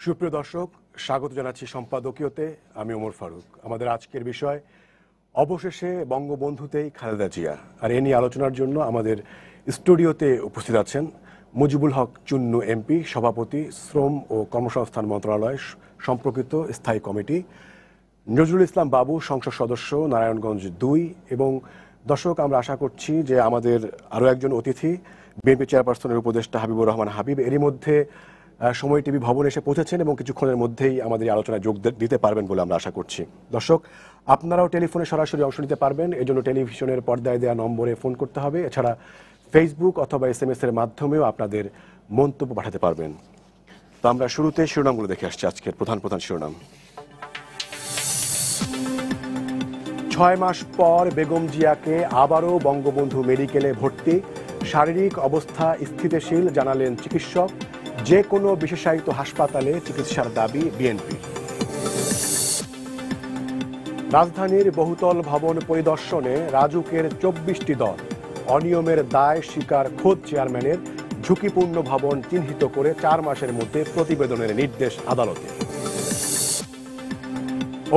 সুপ্রিয় দর্শক, স্বাগত জানাচ্ছি সম্পাদকীয়তে। আমি ওমর ফারুক। আমাদের আজকের বিষয় অবশেষে বঙ্গবন্ধুতেই খালেদা জিয়া। আর এ নিয়ে আলোচনার জন্য আমাদের স্টুডিওতে উপস্থিত আছেন মুজিবুল হক চুন্নু এমপি, সভাপতি, শ্রম ও কর্মসংস্থান মন্ত্রণালয় সম্পর্কিত স্থায়ী কমিটি, নজরুল ইসলাম বাবু, সংসদ সদস্য, নারায়ণগঞ্জ ২। এবং দর্শক, আমরা আশা করছি যে আমাদের আরও একজন অতিথি, বিএনপি চেয়ারপারসনের উপদেষ্টা হাবিবুর রহমান হাবিব, এরই মধ্যে সময় টিভি ভবনে এসে পৌঁছেছেন এবং কিছুক্ষণের মধ্যেই আমাদের এই আলোচনায় যোগ দিতে পারবেন বলে আমরা আশা করছি। দর্শক, আপনারাও টেলিফোনে সরাসরি অংশ নিতে পারবেন। এজন্য টেলিভিশনের পর্দায় দেওয়া নম্বরে ফোন করতে হবে। এছাড়া ফেসবুক অথবা SMS এর মাধ্যমেও আপনাদের মন্তব্য পাঠাতে পারবেন। তো আমরা শুরুতে শিরোনামগুলো দেখে আসছি। আজকের প্রধান শিরোনাম। ৬ মাস পর বেগম জিয়াকে আবারও বঙ্গবন্ধু মেডিকেলে ভর্তি, শারীরিক অবস্থা স্থিতিশীল জানালেন চিকিৎসক। যে কোনো বিশেষায়িত হাসপাতালে চিকিৎসার দাবি বিএনপি। রাজধানীর বহুতল ভবন পরিদর্শনে রাজুকের ২৪টি দল, অনিয়মের দায় স্বীকার খোদ চেয়ারম্যানের। ঝুঁকিপূর্ণ ভবন চিহ্নিত করে ৪ মাসের মধ্যে প্রতিবেদনের নির্দেশ আদালতে।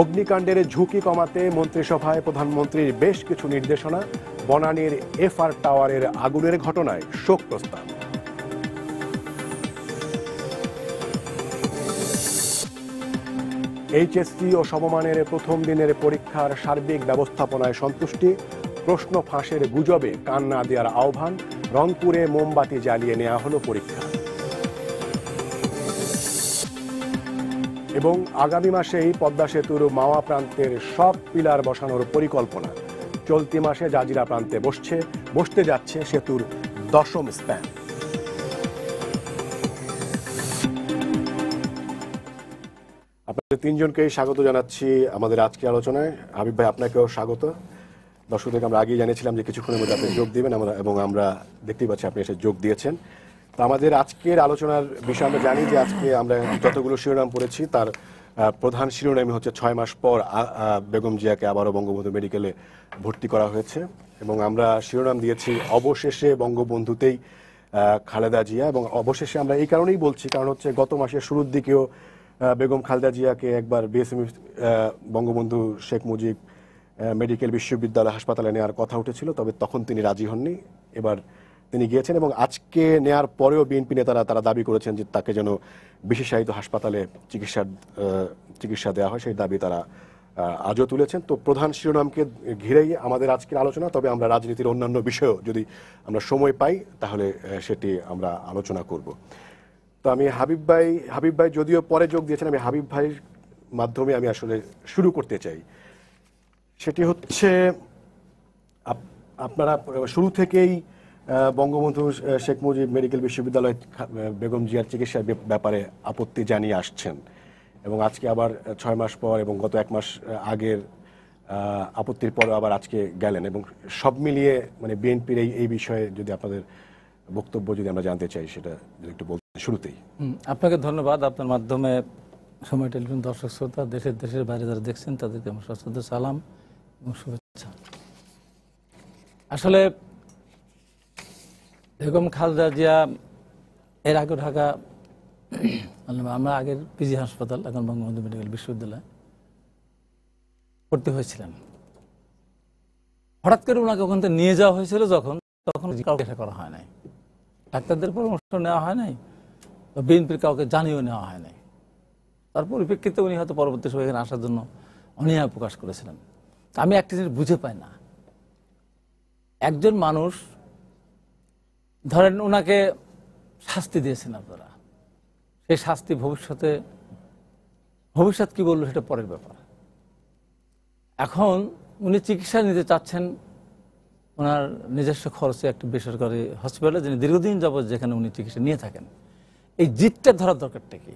অগ্নিকাণ্ডের ঝুঁকি কমাতে মন্ত্রিসভায় প্রধানমন্ত্রীর বেশ কিছু নির্দেশনা। বনানীর FR টাওয়ারের আগুনের ঘটনায় শোক প্রস্তাব। HSC ও সমমানের প্রথম দিনের পরীক্ষার সার্বিক ব্যবস্থাপনায় সন্তুষ্টি। প্রশ্ন ফাঁসের গুজবে কান না দেওয়ার আহ্বান। রংপুরে মোমবাতি জ্বালিয়ে নেওয়া হলো পরীক্ষা। এবং আগামী মাসেই পদ্মা সেতুর মাওয়া প্রান্তের সব পিলার বসানোর পরিকল্পনা। চলতি মাসে জাজিরা প্রান্তে বসতে যাচ্ছে সেতুর ১০ম স্প্যান। আপনাদের তিনজনকেই স্বাগত জানাচ্ছি আমাদের আজকের আলোচনায়। হাবিব ভাই, আপনাকেও স্বাগত। দর্শকদেরকে আমরা আগেই জানিয়েছিলাম যে কিছুক্ষণের মধ্যে আপনি যোগ দিবেন, এবং আমরা দেখতেই পাচ্ছি আপনি এসে যোগ দিয়েছেন। তো আমাদের আজকের আলোচনার বিষয়, আমরা জানি যে আজকে আমরা যতগুলো শিরোনাম পড়েছি তার প্রধান শিরোনামই হচ্ছে ৬ মাস পর বেগম জিয়াকে আবারও বঙ্গবন্ধু মেডিকেলে ভর্তি করা হয়েছে। এবং আমরা শিরোনাম দিয়েছি অবশেষে বঙ্গবন্ধুতেই খালেদা জিয়া। এবং অবশেষে আমরা এই কারণেই বলছি, কারণ হচ্ছে গত মাসের শুরুর দিকেও বেগম খালেদা জিয়াকে একবার বিএসএমই বঙ্গবন্ধু শেখ মুজিব মেডিকেল বিশ্ববিদ্যালয় হাসপাতালে নেওয়ার কথা উঠেছিল, তবে তখন তিনি রাজি হননি। এবার তিনি গিয়েছেন এবং আজকে নেয়ার পরেও বিএনপি নেতারা তারা দাবি করেছেন যে তাকে যেন বিশেষায়িত হাসপাতালে চিকিৎসা দেওয়া হয়, সেই দাবি তারা আজও তুলেছেন। তো প্রধান শিরোনামকে ঘিরেই আমাদের আজকের আলোচনা। তবে আমরা রাজনীতির অন্যান্য বিষয়েও যদি আমরা সময় পাই তাহলে সেটি আমরা আলোচনা করব। তো আমি হাবিব ভাই যদিও পরে যোগ দিয়েছেন, আমি হাবিব ভাইয়ের মাধ্যমে আমি আসলে শুরু করতে চাই। সেটি হচ্ছে, আপনারা শুরু থেকেই বঙ্গবন্ধু শেখ মুজিব মেডিকেল বিশ্ববিদ্যালয় বেগম জিয়ার চিকিৎসার ব্যাপারে আপত্তি জানিয়ে আসছেন এবং আজকে আবার ৬ মাস পর এবং গত ১ মাস আগের আপত্তির পরে আবার আজকে গেলেন। এবং সব মিলিয়ে মানে বিএনপির এই বিষয়ে যদি আপনাদের বক্তব্য যদি আমরা জানতে চাই, সেটা যদি একটু বলতেন শুরুতেই। আপনাকে ধন্যবাদ। আপনার মাধ্যমে সময় টেলিভিশন দর্শক শ্রোতা, দেশের বাইরে যারা দেখছেন তাদেরকে আমার সশ্রদ্ধ সালাম এবং শুভেচ্ছা। আসলে বেগম খালেদা জিয়া এর আগে ঢাকা, আমরা আগের পিজি হাসপাতাল, এখন বঙ্গবন্ধু মেডিকেল বিশ্ববিদ্যালয় ভর্তি হয়েছিলেন। হঠাৎ করে ওনাকে ওখান থেকে নিয়ে যাওয়া হয়েছিল তখন কাউকে করা হয় নাই, ডাক্তারদের পরামর্শ নেওয়া হয় নাই, বিএনপির কাউকে জানিয়েও নেওয়া হয় নাই। তার পরিপ্রেক্ষিতে উনি হয়তো পরবর্তী সময় এখানে আসার জন্য অনীহা প্রকাশ করেছিলেন। আমি একটা জিনিস বুঝে পাই না, একজন মানুষ ধরেন ওনাকে শাস্তি দিয়েছেন আপনারা, সেই শাস্তি ভবিষ্যৎ কি বললো সেটা পরের ব্যাপার। এখন উনি চিকিৎসা নিতে চাচ্ছেন ওনার নিজস্ব খরচে একটি বেসরকারি হসপিটালে, যিনি দীর্ঘদিন যাবৎ যেখানে উনি চিকিৎসা নিয়ে থাকেন। এই জিতটা ধরার দরকারটা কি?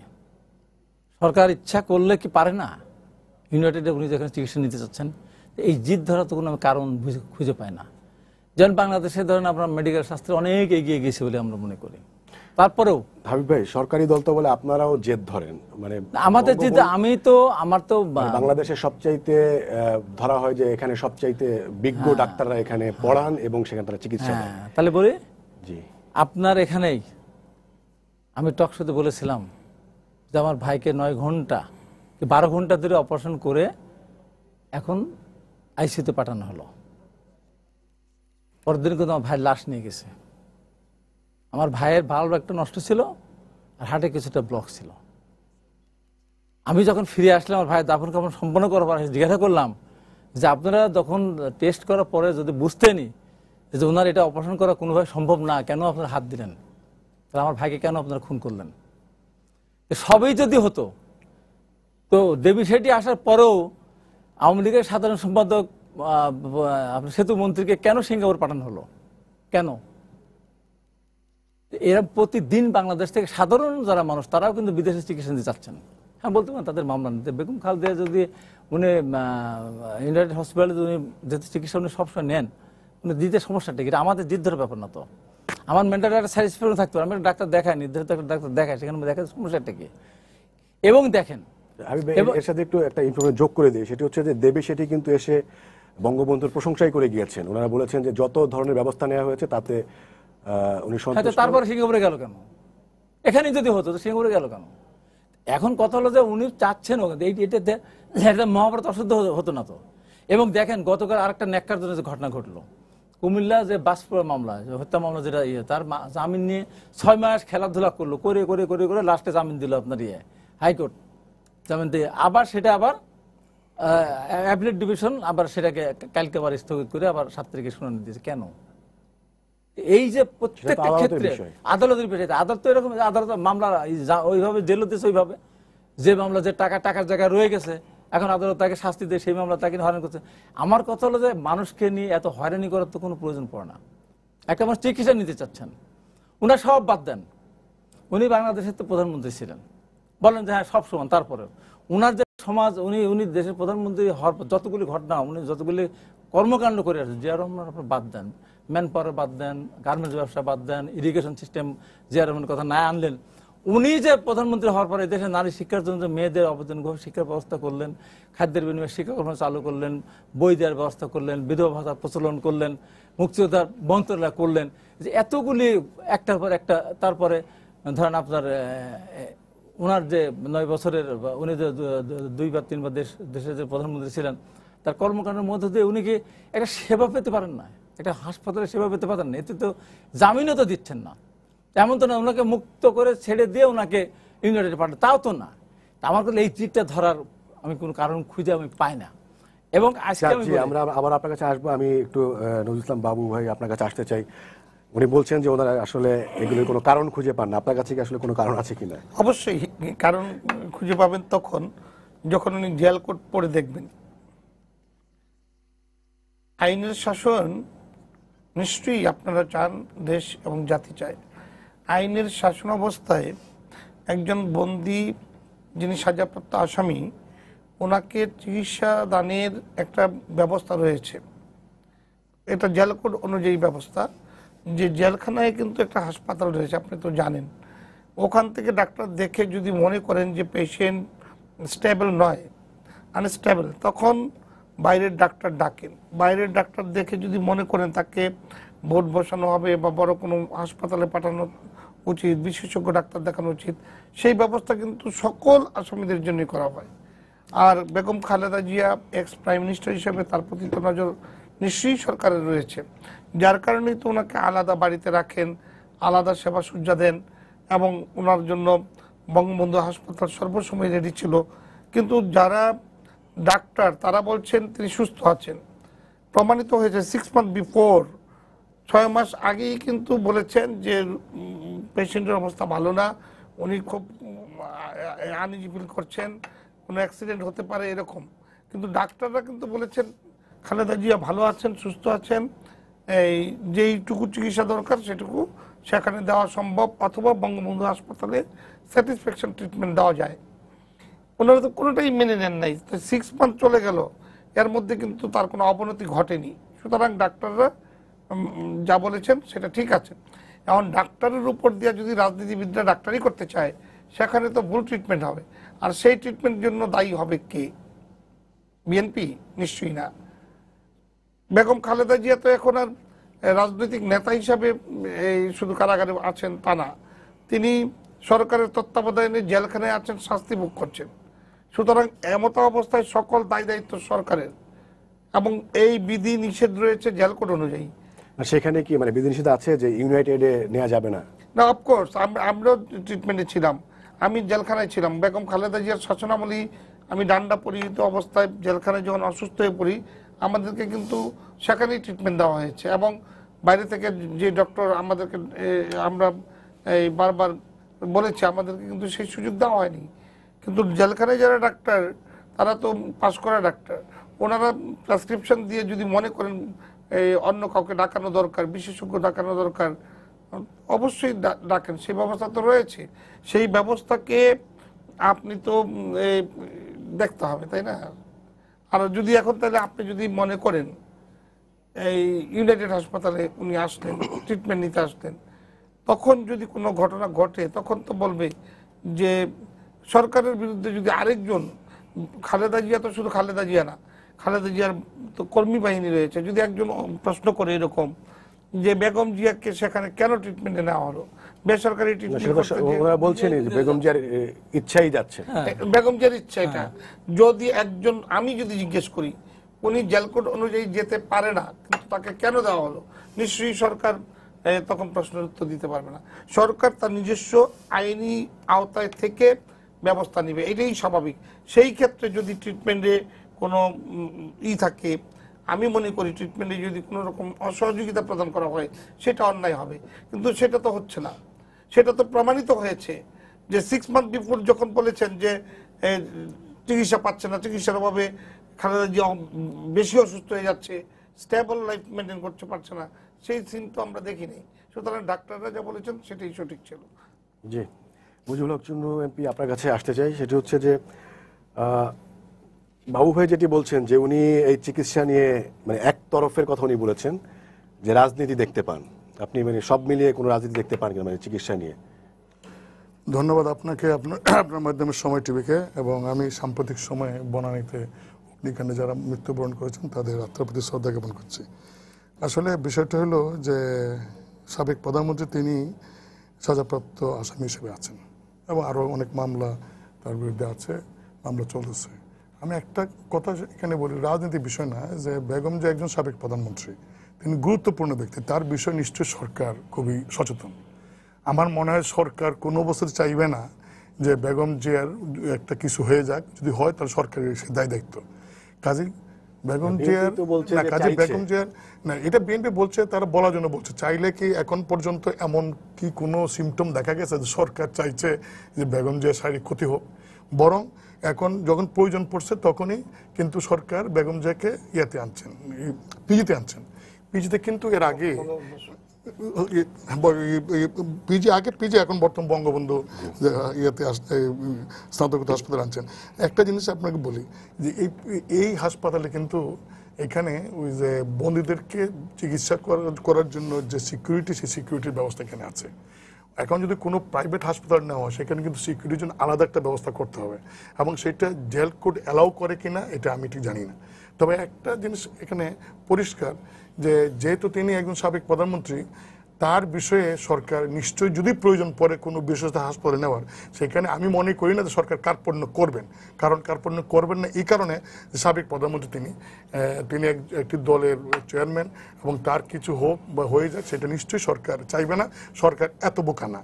সরকার ইচ্ছা করলে কি পারে না? ইউনাইটেডে উনি যেখানে চিকিৎসা নিতে চাচ্ছেন, এই জিত ধরার তো কোনো কারণ খুঁজে পায় না। যেমন বাংলাদেশে ধরেন আপনার মেডিকেল শাস্ত্রে অনেক এগিয়ে গেছে বলে আমরা মনে করি। তারপরেও হাবিব ভাই, সরকারি দল তো বলে আপনারাও জেদ ধরেন, মানে আমাদের জিত। আমার তো বাংলাদেশের সবচাইতে ধরা হয় যে এখানে সবচাইতে বিজ্ঞ ডাক্তাররা এখানে পড়ান এবং সেখানে তারা চিকিৎসা দেন। তাহলে বলি, জি, আপনার এখানেই আমি টক শোতে বলেছিলাম যে আমার ভাইকে 9 ঘন্টা কি 12 ঘন্টা ধরে অপারেশন করে এখন আইসিইউতে পাঠানো হলো। পরের দিন কিন্তু আমার ভাইয়ের লাশ নিয়ে গেছে। আমার ভাইয়ের ভালভ একটা নষ্ট ছিল আর হার্টে কিছুটা ব্লক ছিল। আমি যখন ফিরে আসলাম আমার ভাইয়ের দাফন কাফন সম্পন্ন করার পর জিজ্ঞাসা করলাম যে আপনারা যখন টেস্ট করার পরে যদি বুঝতেনি যে ওনার এটা অপারেশন করা কোনোভাবে সম্ভব না, কেন আপনারা হাত দিলেন? তাহলে আমার ভাইকে কেন আপনারা খুন করলেন? সবই যদি হতো তো দেবী শেঠি আসার পরেও আওয়ামী লীগের সাধারণ সম্পাদক আপনার সেতু মন্ত্রীকে কেন সিঙ্গাপুর পাঠানো হলো? কেন? এরা প্রতিদিন বাংলাদেশ থেকে সাধারণ যারা মানুষ তারাও কিন্তু বিদেশে চিকিৎসা নিতে চাচ্ছেন। হ্যাঁ, বলতে পারেন তাদের মামলা নিতে। বেগম খালেদা যদি উনি ইউনাইটেড হসপিটালে উনি যেহেতু চিকিৎসা উনি সবসময় নেন, উনি দিতে সমস্যাটা কি? এটা আমাদের জিদ ধরে ব্যাপার না তো। আমার মেন্টাল একটা স্যাটিসফ্যাকশন থাকতে পারে, আমি একটা ডাক্তার দেখাই, নির্ধারিত একটা ডাক্তার দেখাই, সেখানে দেখা সমস্যাটা কি। এবং দেখেন আমি এর সাথে একটু একটা ইনফরমেশন যোগ করে দিই, সেটি হচ্ছে যে দেবী শেঠি কিন্তু এসে বঙ্গবন্ধুর প্রশংসাই করে গিয়েছেন। ওনারা বলেছেন যে যত ধরনের ব্যবস্থা নেওয়া হয়েছে তাতে উনি সন্তুষ্ট। তারপরে সিঙ্গাপুরে গেল কেন? এখানেই যদি হতো তো সিঙ্গাপুরে গেল কেন? এখন কথা হলো যে উনি চাচ্ছেন এটাতে মহাভারত অশুদ্ধ হতো না তো। এবং দেখেন গতকাল আরেকটা ন্যাক্কারজনক ঘটনা ঘটলো কুমিল্লা, যে বাসপুর মামলা, হত্যা মামলা, যেটা তার জামিন নিয়ে 6 মাস খেলাধুলা করলো, করে করে করে করে লাস্টে জামিন দিল আপনার হাইকোর্ট জামিন দিয়ে। আবার সেটা আবার অ্যাপিলেট ডিভিশন আবার সেটাকে কালকে আবার স্থগিত করে আবার 7 তারিখে শুনানি দিয়েছে। কেন? এই যে প্রত্যেকটা ক্ষেত্রে আদালতের বিষয়, আদালত তো এরকম, আদালত মামলা ওইভাবে জেলও দিয়েছে, ওইভাবে যে মামলা যে টাকার জায়গায় রয়ে গেছে এখন আদালত তাকে শাস্তি দেয়, সেই মামলা তাকে হয়রানি করছে। আমার কথা হলো যে মানুষকে নিয়ে এত হয়রানি করার তো কোনো প্রয়োজন পড়ে না। একটা মানুষ চিকিৎসা নিতে চাচ্ছেন, উনার সব বাদ দেন, উনি বাংলাদেশের তো প্রধানমন্ত্রী ছিলেন, বলেন যে হ্যাঁ সব সমান, তারপরেও উনার যে সমাজ, উনি দেশের প্রধানমন্ত্রী হওয়ার যতগুলি ঘটনা, উনি যতগুলি কর্মকাণ্ড করে আসছেন, জিয়া রহমান আপনার বাদ দেন, ম্যান পাওয়ার বাদ দেন, গার্মেন্টস ব্যবসা বাদ দেন, ইরিগেশন সিস্টেম জিয়া রহমানের কথা না আনলেন। উনি যে প্রধানমন্ত্রী হওয়ার পরে দেশে নারী শিক্ষার জন্য মেয়েদের অবদান শিক্ষার ব্যবস্থা করলেন, খাদ্যের বিনিময়ে শিক্ষা কর্ম চালু করলেন, বই দেওয়ার ব্যবস্থা করলেন, বিধবা ভাতা প্রচলন করলেন, মুক্তিযোদ্ধার মন্ত্রণালয় করলেন, যে এতগুলি একটার পর একটা। তারপরে ধরেন আপনার ওনার যে 9 বছরের উনি যে 2 বা 3 বার দেশের যে প্রধানমন্ত্রী ছিলেন, তার কর্মকাণ্ডের মধ্য দিয়ে উনি কি একটা সেবা পেতে পারেন না? একটা হাসপাতালে সেবা পেতে পারেন না? এতে তো জামিনও তো দিচ্ছেন না। এমন তো না ওনাকে মুক্ত করে ছেড়ে দিয়ে ওনাকে ইউনাইটেড পাঠান, তাও তো না। আমার কাছে এই চিটটা ধরার আমি কোনো কারণ খুঁজে আমি পাই না। এবং আজকে আমরা আবার আপনার কাছে আসবো। আমি একটু নজরুল ইসলাম বাবু ভাই আপনার কাছে আসতে চাই। উনি বলছেন যে ওনারা আসলে এগুলোর কোনো কারণ খুঁজে পান না। আপনার কাছে কি আসলে কোনো কারণ আছে কিনা? অবশ্যই কারণ খুঁজে পাবেন তখন যখন উনি জেল কোড পড়ে দেখবেন। আইনের শাসন নিশ্চয়ই আপনারা চান, দেশ এবং জাতি চায়। আইনের শাসন অবস্থায় একজন বন্দী যিনি সাজাপ্রাপ্ত আসামি, ওনাকে চিকিৎসা দানের একটা ব্যবস্থা রয়েছে। এটা জেল কোড অনুযায়ী ব্যবস্থা, যে জেলখানায় কিন্তু একটা হাসপাতাল রয়েছে, আপনি তো জানেন। ওখান থেকে ডাক্তার দেখে যদি মনে করেন যে পেশেন্ট স্টেবল নয়, আনস্টেবল, তখন বাইরের ডাক্তার ডাকেন। বাইরের ডাক্তার দেখে যদি মনে করেন তাকে ভোট বসানো হবে বা বড় কোনো হাসপাতালে পাঠানো উচিত, বিশেষজ্ঞ ডাক্তার দেখানো উচিত, সেই ব্যবস্থা কিন্তু সকল আসামিদের জন্যই করা হয়। আর Begum Khaleda Zia ex prime minister হিসেবে তার প্রতি তো নজর নিশ্চয়ই সরকারের রয়েছে, যার কারণেই তো ওনাকে আলাদা বাড়িতে রাখেন, আলাদা সেবা সুবিধা দেন, এবং ওনার জন্য বঙ্গবন্ধু হাসপাতাল সর্বসময় রেডি ছিল। কিন্তু যারা ডাক্তার তারা বলছেন তিনি সুস্থ আছেন, প্রমাণিত হয়েছে 6 মান্থ বিফোর, 6 মাস আগেই কিন্তু বলেছেন যে পেশেন্টের অবস্থা ভালো না, উনি খুব আনইজি ফিল করছেন, কোনো অ্যাক্সিডেন্ট হতে পারে এরকম। কিন্তু ডাক্তাররা কিন্তু বলেছেন খালেদা জিয়া ভালো আছেন, সুস্থ আছেন, এই যেইটুকু চিকিৎসা দরকার সেটুকু সেখানে দেওয়া সম্ভব, অথবা বঙ্গবন্ধু হাসপাতালে স্যাটিসফ্যাকশন ট্রিটমেন্ট দেওয়া যায়। ওনারা তো কোনোটাই মেনে নেন নাই। 6 মান্থ চলে গেল, এর মধ্যে কিন্তু তার কোনো অবনতি ঘটেনি। সুতরাং ডাক্তাররা যা বলেছেন সেটা ঠিক আছে। এখন ডাক্তারের উপর দিয়ে যদি রাজনীতিবিদরা ডাক্তারি করতে চায়, সেখানে তো ভুল ট্রিটমেন্ট হবে। আর সেই ট্রিটমেন্টের জন্য দায়ী হবে কে? বিএনপি? নিশ্চয়ই না। বেগম খালেদা জিয়া তো এখন আর রাজনৈতিক নেতা হিসাবে শুধু কারাগারে আছেন তা না, তিনি সরকারের তত্ত্বাবধানে জেলখানায় আছেন, শাস্তি ভোগ করছেন। সুতরাং এমত অবস্থায় সকল দায় দায়িত্ব সরকারের, এবং এই বিধি নিষেধ রয়েছে জেল কোড অনুযায়ী। আর সেখানে কি মানে বিধিনিষেধ আছে যে ইউনাইটেডে নেওয়া যাবে না? না, অফকোর্স আমরাও ট্রিটমেন্টে ছিলাম, আমি জেলখানায় ছিলাম। বেগম খালেদা জিয়ার শাসনামলী আমি ডান্ডা পরিহিত অবস্থায় জেলখানায় যখন অসুস্থ হয়ে পড়ি, আমাদেরকে কিন্তু সেখানেই ট্রিটমেন্ট দেওয়া হয়েছে, এবং বাইরে থেকে যে ডক্টর আমাদেরকে আমরা এই বারবার বলেছি, আমাদেরকে কিন্তু সেই সুযোগ দেওয়া হয়নি। কিন্তু জেলখানায় যারা ডাক্তার, তারা তো পাশ করা ডাক্তার, ওনারা প্রেসক্রিপশন দিয়ে যদি মনে করেন এই অন্য কাউকে ডাকানো দরকার, বিশেষজ্ঞ ডাকানো দরকার, অবশ্যই ডাকেন, সেই ব্যবস্থা তো রয়েছে। সেই ব্যবস্থাকে আপনি তো দেখতে হবে, তাই না? আর যদি এখন তাহলে আপনি যদি মনে করেন এই ইউনাইটেড হাসপাতালে উনি আসলেন, ট্রিটমেন্ট নিতে আসলেন, তখন যদি কোনো ঘটনা ঘটে, তখন তো বলবে যে সরকারের বিরুদ্ধে যদি আরেকজন, খালেদা জিয়া তো শুধু খালেদা জিয়া না, খালেদা জিয়ার তো কর্মী বাহিনী রয়েছে, যদি একজন প্রশ্ন করে এরকম যে বেগম জিয়াকে সেখানে কেন ট্রিটমেন্টে নেওয়া হলো, বেসরকারি ওরা বলছেন বেগম জিয়ার ইচ্ছাই যাচ্ছে, বেগম জিয়ার ইচ্ছা এটা। যদি একজন, আমি যদি জিজ্ঞেস করি উনি জেল কোড অনুযায়ী যেতে পারে না, কিন্তু তাকে কেন দেওয়া হলো, নিশ্চয়ই সরকার তখন প্রশ্নের উত্তর দিতে পারবে না। সরকার তার নিজস্ব আইনি আওতায় থেকে ব্যবস্থা নেবে, এটাই স্বাভাবিক। সেই ক্ষেত্রে যদি ট্রিটমেন্টে কোনো থাকে, আমি মনে করি ট্রিটমেন্টে যদি কোনো রকম অসহযোগিতা প্রদান করা হয়, সেটা অন্যায় হবে। কিন্তু সেটা তো হচ্ছে না, সেটা তো প্রমাণিত হয়েছে যে 6 মান্থ বিফোর যখন বলেছেন যে চিকিৎসা পাচ্ছে না, চিকিৎসার অভাবে খালেদা জিয়া বেশি অসুস্থ হয়ে যাচ্ছে, স্টেবল লাইফ মেনটেন করতে পারছে না, সেই সিন তো আমরা দেখিনি। সুতরাং ডাক্তাররা যা বলেছেন সেটাই সঠিক ছিল। জি, মুজিবুল হক চুন্নু এমপি, আপনার কাছে আসতে চাই। সেটি হচ্ছে যে বাবু ভাই যেটি বলছেন যে উনি এই চিকিৎসা নিয়ে মানে এক তরফের কথা উনি বলেছেন যে রাজনীতি দেখতে পান, আপনি মানে সব মিলিয়ে কোনো রাজনীতি দেখতে পান কিনা মানে চিকিৎসা নিয়ে? ধন্যবাদ আপনাকে, আপনার মাধ্যমে সময় টিভিকে, এবং আমি সাম্প্রতিক সময়ে বনানীতে অগ্নিকাণ্ডে যারা মৃত্যুবরণ করেছেন তাদের আত্মার প্রতি শ্রদ্ধা জ্ঞাপন করছি। আসলে বিষয়টা হলো যে সাবেক প্রধানমন্ত্রী তিনি সাজাপ্রাপ্ত আসামি হিসেবে আছেন, এবং আরও অনেক মামলা তার বিরুদ্ধে আছে, মামলা চলতেছে। আমি একটা কথা এখানে বলি, রাজনীতির বিষয় না, যে বেগম যে একজন সাবেক প্রধানমন্ত্রী, তিনি গুরুত্বপূর্ণ ব্যক্তি, তার বিষয়ে নিশ্চয়ই সরকার খুবই সচেতন। আমার মনে হয় সরকার কোনো অবস্থাতে চাইবে না যে বেগম জিয়ার একটা কিছু হয়ে যাক, যদি হয় তাহলে সরকারের সে দায় দায়িত্ব। কাজী বেগম জিয়ার না, কাজী বেগম জিয়ার না, এটা বিএনপি বলছে, তারা বলার জন্য বলছে। চাইলে কি এখন পর্যন্ত এমন কি কোনো সিমটম দেখা গেছে যে সরকার চাইছে যে বেগম জিয়ার শারীরিক ক্ষতি হোক? বরং এখন যখন প্রয়োজন পড়ছে তখনই কিন্তু সরকার বেগম জিয়াকে ইয়াতে আনছেন, পিজিতে আনছেন। পিজিতে কিন্তু এর আগে পিজি এখন বর্তমান বঙ্গবন্ধু ইয়েতে স্নাতকোত্তর হাসপাতালে আনছেন। একটা জিনিস আপনাকে বলি যে এই হাসপাতালে কিন্তু এখানে ওই যে বন্দীদেরকে চিকিৎসা করার জন্য যে সিকিউরিটি, সেই সিকিউরিটির ব্যবস্থা এখানে আছে। এখন যদি কোনো প্রাইভেট হাসপাতাল নেওয়া হয়, সেখানে কিন্তু সিকিউরিটির জন্য আলাদা একটা ব্যবস্থা করতে হবে, এবং সেটা জেল কোড অ্যালাউ করে কিনা এটা আমি ঠিক জানি না। তবে একটা জিনিস এখানে পরিষ্কার যে যেহেতু তিনি একজন সাবেক প্রধানমন্ত্রী, তার বিষয়ে সরকার নিশ্চয়ই যদি প্রয়োজন পড়ে কোনো বিশেষ হাসপাতালে নেওয়ার, সেখানে আমি মনে করি না যে সরকার কার্পণ্য করবেন। কারণ কার্পণ্য করবেন না এই কারণে, সাবেক প্রধানমন্ত্রী তিনি একটি দলের চেয়ারম্যান, এবং তার কিছু হোক বা হয়ে যাক সেটা নিশ্চয়ই সরকার চাইবে না, সরকার এত বোকা না।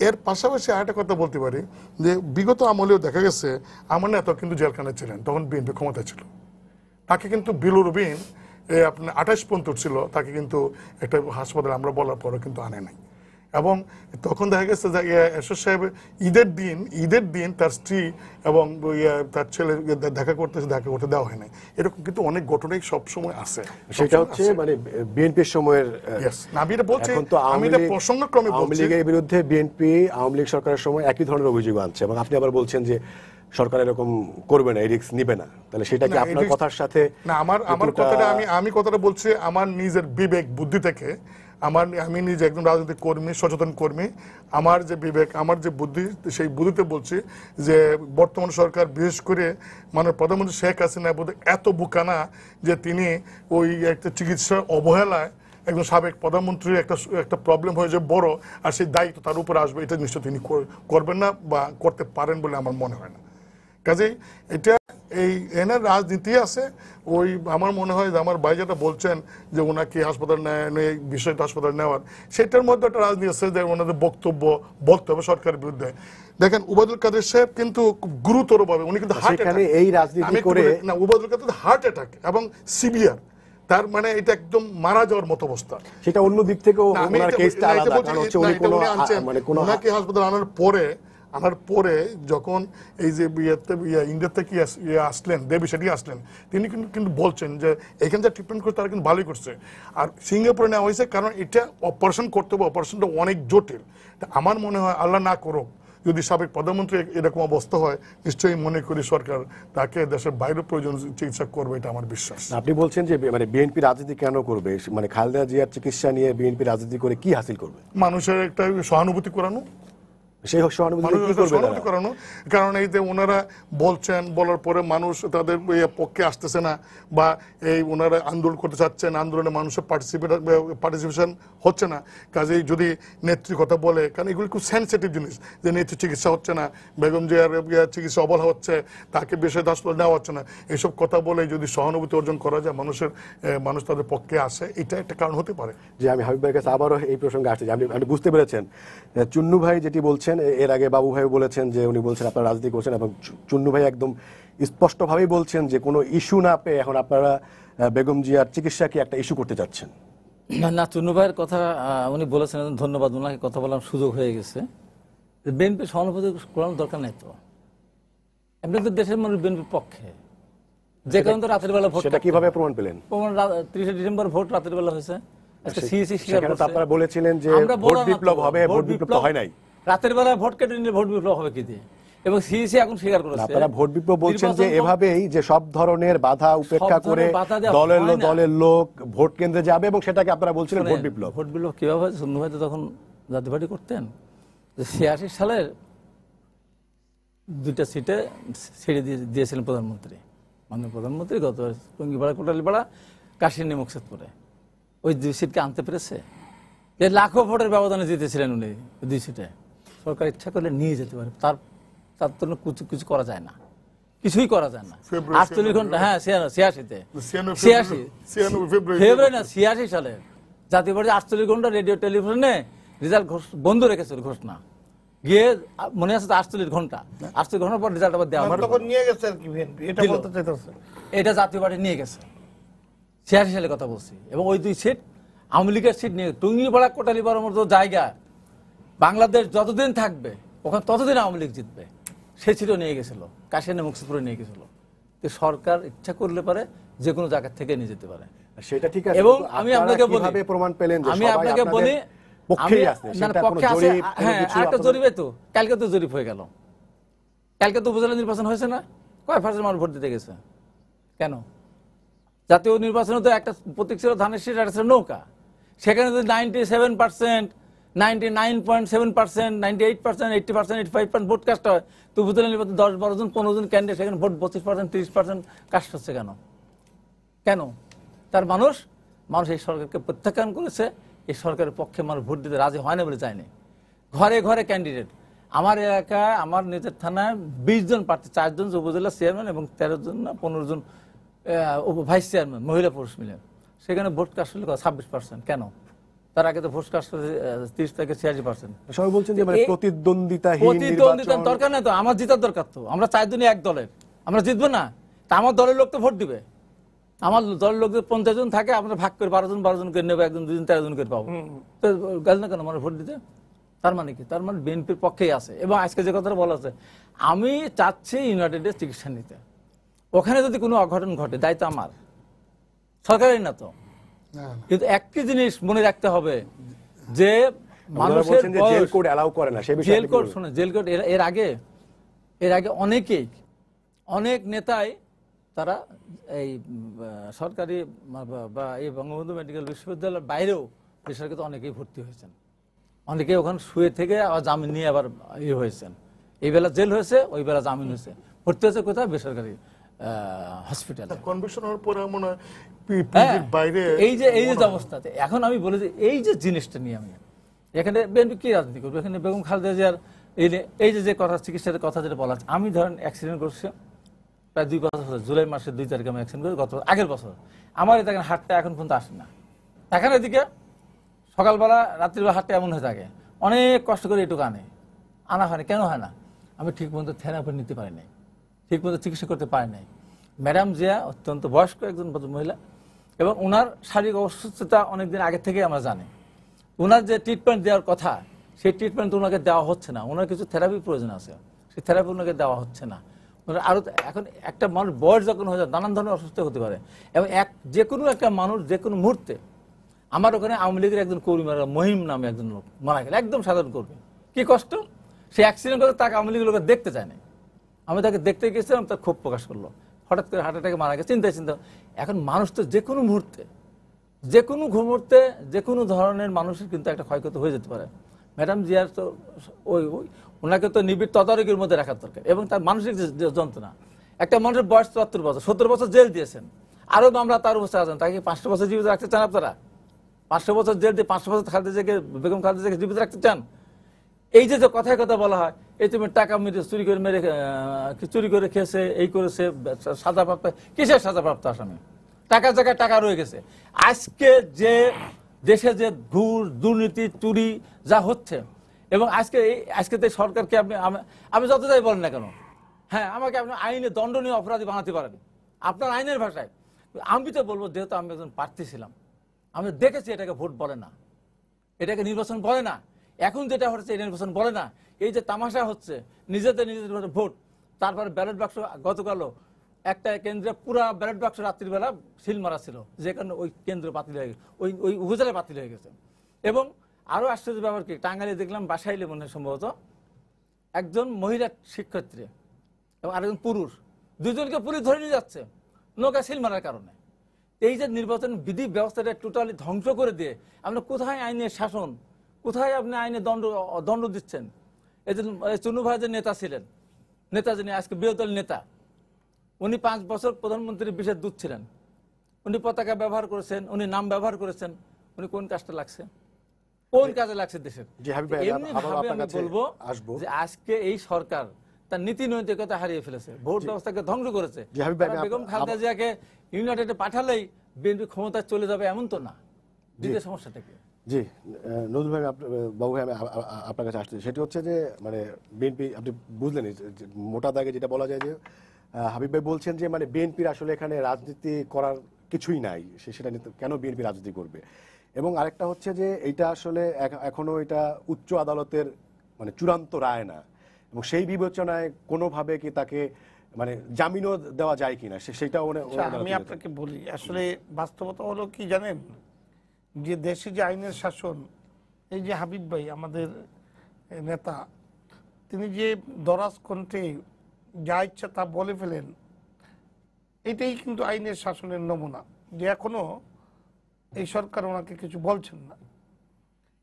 এর পাশাপাশি আরেকটা কথা বলতে পারি যে বিগত আমলেও দেখা গেছে আমার নেতা কিন্তু জেলখানায় ছিলেন, তখন বিএনপি ক্ষমতা ছিল, তাকে কিন্তু বিলুরবিন আপনার 28 পর্যন্ত ছিল, তাকে কিন্তু একটা হাসপাতালে আমরা বলার পরও কিন্তু আনে নাই। এবং তখন দেখা গেছে যে এরশাদ সাহেব ঈদের দিন তার স্ত্রী এবং তার ছেলে দেখা করতে দেওয়া হয় নাই। এরকম কিন্তু অনেক ঘটনাই সবসময় আছে। সেটা হচ্ছে মানে বিএনপির সময়ের, আমি এটা প্রসঙ্গক্রমে বলছি, আওয়ামী লীগের বিরুদ্ধে বিএনপি আওয়ামী লীগ সরকারের সময় একই ধরনের অভিযোগ আনছে, এবং আপনি আবার বলছেন যে সরকার এরকম করবে না, এই রিস্ক নিবে না। তাহলে সেটা কি আপনার কথার সাথে? না, আমার কথাটা আমি কথাটা বলছি আমার নিজের বিবেক বুদ্ধি থেকে। আমি নিজে একজন রাজনৈতিক কর্মী, সচেতন কর্মী। আমার যে বিবেক, আমার যে বুদ্ধি, সেই বুদ্ধিতে বলছি যে বর্তমান সরকার, বিশেষ করে মানে প্রধানমন্ত্রী শেখ হাসিনা বোধহয় এত বোকা না যে তিনি ওই একটা চিকিৎসার অবহেলায় একজন সাবেক প্রধানমন্ত্রীর একটা প্রবলেম হয়ে যে বড়, আর সেই দায়িত্ব তার উপরে আসবে, এটা নিশ্চয় তিনি করবেন না বা করতে পারেন বলে আমার মনে হয় না। কাজেই এটা এই এনার রাজনীতি আছে। ওই আমার মনে হয় যে আমার ভাই যেটা বলছেন যে ওনাকে হাসপাতাল নেয় বিষয়টা হাসপাতাল নেওয়ার, সেটার মধ্যে একটা রাজনীতি আছে যে ওনাদের বক্তব্য বলতে হবে সরকারের বিরুদ্ধে। দেখেন উবায়দুল কাদের সাহেব কিন্তু গুরুতর ভাবে উনি কিন্তু সেখানে এই রাজনীতি করে না, উবায়দুল কাদের হার্ট অ্যাটাক এবং সিভিয়ার, তার মানে এটা একদম মারা যাওয়ার মতো অবস্থা। সেটা অন্য দিক থেকেও ওনার কেসটা আলাদা, কারণ হচ্ছে উনি কোনো ওনাকে হাসপাতাল আনার পরে যখন এই যে ইন্ডিয়া থেকে আসলেন দেবী সেটি আসলেন, তিনি কিন্তু বলছেন যে এখানে যা ট্রিটমেন্ট করছে তারা কিন্তু ভালোই করছে। আর সিঙ্গাপুরে নেওয়া হয়েছে কারণ এটা অপারেশন করতে হবে, অপারেশনটা অনেক জটিল। আমার মনে হয় আল্লাহ না করুক যদি সাবেক প্রধানমন্ত্রী এরকম অবস্থা হয়, নিশ্চয়ই মনে করি সরকার তাকে দেশের বাইরে প্রয়োজন চিকিৎসা করবে, এটা আমার বিশ্বাস। আপনি বলছেন যে মানে বিএনপি রাজনীতি কেন করবে, মানে খালেদা জিয়ার চিকিৎসা নিয়ে বিএনপি রাজনীতি করে কি হাসিল করবে? মানুষের একটা সহানুভূতি করানো, সেই সহানুভূতি করানো। কারণ এই যে ওনারা বলছেন, বলার পরে মানুষ তাদের পক্ষে আসতেছে না, বা এই ওনারা আন্দোলন করতে চাচ্ছেন, আন্দোলনে মানুষের পার্টিসিপেশন হচ্ছে না। কাজেই যদি নেত্রী কথা বলে, কারণ এগুলো খুব সেন্সিটিভ জিনিস, যে নেত্রী চিকিৎসা হচ্ছে না, বেগম জিয়ার চিকিৎসা অবহেলা হচ্ছে, তাকে বেসরকারি হাসপাতাল নেওয়া হচ্ছে না, এইসব কথা বলে যদি সহানুভূতি অর্জন করা যায়, মানুষ তাদের পক্ষে আসে, এটা একটা কারণ হতে পারে। যে আমি হাবিব ভাইয়ের কাছে আবারও এই প্রসঙ্গে আসছি, আপনি বুঝতে পেরেছেন চুন্নু ভাই যেটি বলছেন, এর আগে বাবু ভাই বলেছেন যে উনি বলছেন আপনারা রাজনীতি করছেন, এবং চুন্নু ভাই একদম স্পষ্টভাবেই বলছেন যে কোনো ইস্যু না পেয়ে এখন আপনারা বেগম জিয়ার চিকিৎসাকে একটা ইস্যু করতে যাচ্ছেন। না, চুন্নু ভাইয়ের কথা উনি বলেছেন, ধন্যবাদ, ওনাকে কথা বলার সুযোগ হয়ে গেছে। বিএনপি সহানুভূতি করানোর দরকার নেই তো, এমনি তো দেশের মানুষ বিএনপির পক্ষে। যে কারণে তো রাতের বেলা ভোট, সেটা কিভাবে প্রমাণ পেলেন? 30 ডিসেম্বর ভোট রাতের বেলা হয়েছে। আপনারা বলেছিলেন যে ভোট বিপ্লব হবে, ভোট বিপ্লব তো হয় নাই। রাতের বেলা ভোট কেটে নিলে ভোট বিপ্লব হবে কি দিয়ে? এবং সিইসি এখন স্বীকার করেছে। আপনারা ভোট বিপ্লব বলছেন যে এভাবেই যে সব ধরনের বাধা উপেক্ষা করে দলের লোক ভোট কেন্দ্রে যাবে, এবং সেটাকে আপনারা বলছিলেন ভোট বিপ্লব। ভোট বিপ্লব কিভাবে হয়েছে? সুন্নু ভাই তো তখন জাতীয় পার্টি করতেন। 86 সালের 2টা সিটে ছেড়ে দিয়েছিলেন প্রধানমন্ত্রী, মাননীয় প্রধানমন্ত্রী, গত টঙ্গিপাড়া, কোটালীপাড়া, কাশিনী, মুকসেদপুরে। ওই 2 সিটকে আনতে পেরেছে। যে লাখো ভোটের ব্যবধানে জিতেছিলেন উনি 2 সিটে। সরকার ইচ্ছা করলে নিয়ে যেতে পারে, তার জন্য কিছু করা যায় না, কিছুই করা যায় না। 48 ঘন্টা, হ্যাঁ 86-তে, 86 সালে জাতীয় পার্টি 48 ঘন্টা রেডিও টেলিভিশনে রেজাল্ট বন্ধ রেখেছিল ঘোষণা, গিয়ে মনে আছে তো 48 ঘন্টা পর রেজাল্ট আবার দেওয়া নিয়ে গেছে আর কি বিএনপি, এটা বলতে চাইতেছে। এটা জাতীয় পার্টি নিয়ে গেছে 86 সালে কথা বলছি। এবং ওই 2 সিট আওয়ামী লীগের সিট নিয়ে, টুঙ্গিপাড়া, কোটালীপাড়ার মতো জায়গা বাংলাদেশ যতদিন থাকবে ওখানে ততদিন আওয়ামী লীগ জিতবে, সে সিটও নিয়ে গেছিল, কাশিয়ানী, মুকসেদপুরে নিয়ে গেছিল। সরকার ইচ্ছা করলে পারে যে কোনো জায়গা থেকে নিয়ে যেতে পারে, সেটা ঠিক আছে। এবং আমি আপনাকে বলি, প্রমাণ পেলেন যে আমি আপনাকে বলি, পক্ষে আছে, হ্যাঁ একটা জরিপে তো কালকে তো জরিপ হয়ে গেল, কালকে তো উপজেলা নির্বাচন হয়েছে না, কয় % মানুষ ভোট দিতে গেছে? কেন? জাতীয় নির্বাচনে তো একটা প্রতীক ছিল ধানের শীষ, একটা ছিল নৌকা। সেখানে যদি 97%, 99.7%, 98%, 80%, 85% ভোট কাস্ট হয়, তো উপজেলা নির্বাচন 10-12 জন 15 জন ক্যান্ডিডেট, সেখানে ভোট 25%, 30% কাস্ট হচ্ছে কেন? তার মানুষ এই সরকারকে প্রত্যাখ্যান করেছে, এই সরকারের পক্ষে মানুষ ভোট দিতে রাজি হয় না বলে চায়নি। ঘরে ঘরে ক্যান্ডিডেট। আমার এলাকায়, আমার নিজের থানায় 20 জন প্রার্থী, 4 জন উপজেলা চেয়ারম্যান এবং 13 জন না 15 জন ভাইস চেয়ারম্যান, মহিলা পুরুষ মিলে। সেখানে ভোট কাস্ট হলে 26%। কেন? তার আগে তো ভোট কাস্ট 30 থেকে 86%। সবাই বলছেন যে মানে প্রতিদ্বন্দ্বিতাহীন দরকার নাই তো, আমার জেতার দরকার তো। আমরা 4 জনই এক দলের, আমরা জিতবো না? তা আমার দলের লোক তো ভোট দিবে। আমার দলের লোক 50 জন থাকে, আমরা ভাগ করে 12 জন করে নেবো, 1 জন 2 জন 13 জন করে পাবো, তো গেল না কেন আমার ভোট দিতে? তার মানে কি? তার মানে বিএনপির পক্ষেই আছে। এবং আজকে যে কথাটা বলা আছে, আমি চাচ্ছি ইউনাইটেডে চিকিৎসা নিতে, ওখানে যদি কোনো অঘটন ঘটে দায়িত্ব আমার, সরকারের না তো। কিন্তু একটি জিনিস মনে রাখতে হবে যে মানুষের জেল কোড অ্যালাউ করে না, সেই বিষয়ে জেল কোড, শুনে জেল কোড এর আগে অনেক নেতাই তারা এই সরকারি বা এই বঙ্গবন্ধু মেডিকেল বিশ্ববিদ্যালয়ের বাইরেও বেসরকারিতে অনেকেই ভর্তি হয়েছেন, অনেকে ওখানে শুয়ে থেকে আবার জামিন নিয়ে আবার হয়েছেন। এই বেলা জেল হয়েছে, ওই বেলা জামিন হয়েছে, ভর্তি হয়েছে কোথায়? বেসরকারি হসপিটালে। কনভিকশন হওয়ার পরে মনে হয় হ্যাঁ, পিজির বাইরে এই যে অবস্থাতে এখন আমি বলি যে এই যে জিনিসটা নিয়ে আমি এখানে বিএনপি কি রাজনীতি করবে? এখানে বেগম খালেদা জিয়ার এই যে কথা চিকিৎসার কথা যেটা বলা হচ্ছে, আমি ধরেন অ্যাক্সিডেন্ট করছি প্রায় 2 বছর হচ্ছে, জুলাই মাসের 2 তারিখে আমি অ্যাক্সিডেন্ট করি, আগের বছর। আমার দেখেন হাটটা এখন পর্যন্ত আসে না। এখন এদিকে সকালবেলা রাত্রিবেলা হাটটা এমন হয়ে থাকে, অনেক কষ্ট করে এটুকু আনা হয় না। কেন হয় না? আমি ঠিক মতো থেরাপি নিতে পারি নাই, ঠিক মতো চিকিৎসা করতে পারি নাই। ম্যাডাম জিয়া অত্যন্ত বয়স্ক একজন মহিলা এবং ওনার শারীরিক অসুস্থতা অনেকদিন আগে থেকে আমরা জানি। ওনার যে ট্রিটমেন্ট দেওয়ার কথা, সেই ট্রিটমেন্ট ওনাকে দেওয়া হচ্ছে না। ওনার কিছু থেরাপি প্রয়োজন আছে, সেই থেরাপি ওনাকে দেওয়া হচ্ছে না। ওনার আরও এখন একটা মানুষ বয়স যখন হয়ে যায় নানান ধরনের অসুস্থ হতে পারে এবং যে কোনো একটা মানুষ যে কোনো মুহূর্তে, আমার ওখানে আওয়ামী লীগের একজন কর্মী মহিম নামে একজন লোক মারা গেল, একদম সাধারণ কর্মী। কি কষ্ট! সে অ্যাক্সিডেন্ট করে তাকে আওয়ামী লীগের লোকের দেখতে চায় না। আমি তাকে দেখতে গেছিলাম, তার ক্ষোভ প্রকাশ করলো, হঠাৎ করে হার্ট অ্যাটাকে মারা গেছে। চিন্তা এখন মানুষ তো যে কোনো মুহূর্তে যে কোনো ধরনের মানুষের কিন্তু একটা ক্ষয়ক্ষতি হয়ে যেতে পারে। ম্যাডাম জিয়ার তো ওনাকে তো নিবিড় তদারকির মধ্যে রাখার দরকার এবং তার মানসিক যে যন্ত্রণা, একটা মানুষের বয়স 73 বছর, 17 বছর জেল দিয়েছেন, আরো মামলা তার অবস্থা আছেন, তাকে 500 বছর জীবিত রাখতে চান আপনারা? 500 বছর জেল দিয়ে 500 বছর বেগম খালেদা জিয়াকে জীবিত রাখতে চান? এই যে কথায় কথা বলা হয়, এই তুমি টাকা চুরি করে খেয়েছে, এই করেছে, সাজাপ্রাপ্ত, কিসের সাজাপ্রাপ্ত আসামি? টাকার জায়গায় টাকা রয়ে গেছে। আজকে যে দেশে যে ঘুষ, দুর্নীতি, চুরি যা হচ্ছে এবং আজকে সরকারকে আপনি যত যাই বলেন না কেন, হ্যাঁ আমাকে আপনি আইনে দণ্ডনীয় অপরাধী বানাতে পারেন আপনার আইনের ভাষায়। আমি তো বলবো, যেহেতু আমি একজন প্রার্থী ছিলাম, আমি দেখেছি এটাকে ভোট বলে না, এটাকে নির্বাচন বলে না। এখন যেটা হচ্ছে এটা নির্বাচন বলে না। এই যে তামাশা হচ্ছে, নিজেদের ভোট, তারপরে ব্যালট বাক্স গতকালও একটা কেন্দ্রে পুরা ব্যালট বাক্স রাত্রিবেলা সিল মারা ছিল, যে কারণে ওই কেন্দ্র বাতিল হয়ে গেছে, ওই উপজেলায় বাতিল হয়ে গেছে। এবং আরো আশ্চর্য ব্যাপার কি, টাঙ্গাইলে দেখলাম বাসাইলে মনে হয় সম্ভবত একজন মহিলা শিক্ষার্থী এবং আরেকজন পুরুষ, দুজনকে পুলিশ ধরে নিয়ে যাচ্ছে নৌকা সিল মারার কারণে। এই যে নির্বাচন বিধি ব্যবস্থাটা টোটালি ধ্বংস করে দিয়ে আপনি কোথায় আইনের শাসন, কোথায় আপনি আইনে দণ্ড দিচ্ছেন? এই যে চুনু ভাই যে নেতা ছিলেন, নেতা যিনি আজকে বিরোধী দল নেতা, উনি 5 বছর প্রধানমন্ত্রীর বিশেষ দূত ছিলেন, উনি পতাকা ব্যবহার করেছেন, উনি নাম ব্যবহার করেছেন, উনি কোন কাজটা লাগছে, কোন কাজে লাগছে দেশের? এমনি ভাবে আমি বলবো যে আজকে এই সরকার তার নীতি নৈতিকতা হারিয়ে ফেলেছে, ভোট ব্যবস্থাকে ধ্বংস করেছে। বেগম খালেদা জিয়াকে ইউনাইটেডে পাঠালেই বিএনপি ক্ষমতায় চলে যাবে এমন তো না। দ্বিতীয় সমস্যাটা কি? জি নজরুল ভাই, বাবু ভাই, আমি আপনার কাছে আসছি, সেটি হচ্ছে যে মানে বিএনপি, আপনি বুঝলেন মোটা দাগে যেটা বলা যায় যে হাবিব ভাই বলছেন যে মানে বিএনপির আসলে এখানে রাজনীতি করার কিছুই নাই, সেটা কেন বিএনপি রাজনীতি করবে। এবং আরেকটা হচ্ছে যে এইটা আসলে এখনো এটা উচ্চ আদালতের মানে চূড়ান্ত রায় না, এবং সেই বিবেচনায় কোনোভাবে কি তাকে মানে জামিনও দেওয়া যায় কিনা সেটা আমি আপনাকে বলি। আসলে বাস্তবতা হলো কি জানেন, যে দেশে যে আইনের শাসন, এই যে হাবিব ভাই আমাদের নেতা, তিনি যে দরাজ কণ্ঠে যা ইচ্ছা তা বলে ফেলেন, এটাই কিন্তু আইনের শাসনের নমুনা। যে এখনো এই সরকার ওনাকে কিছু বলছেন না,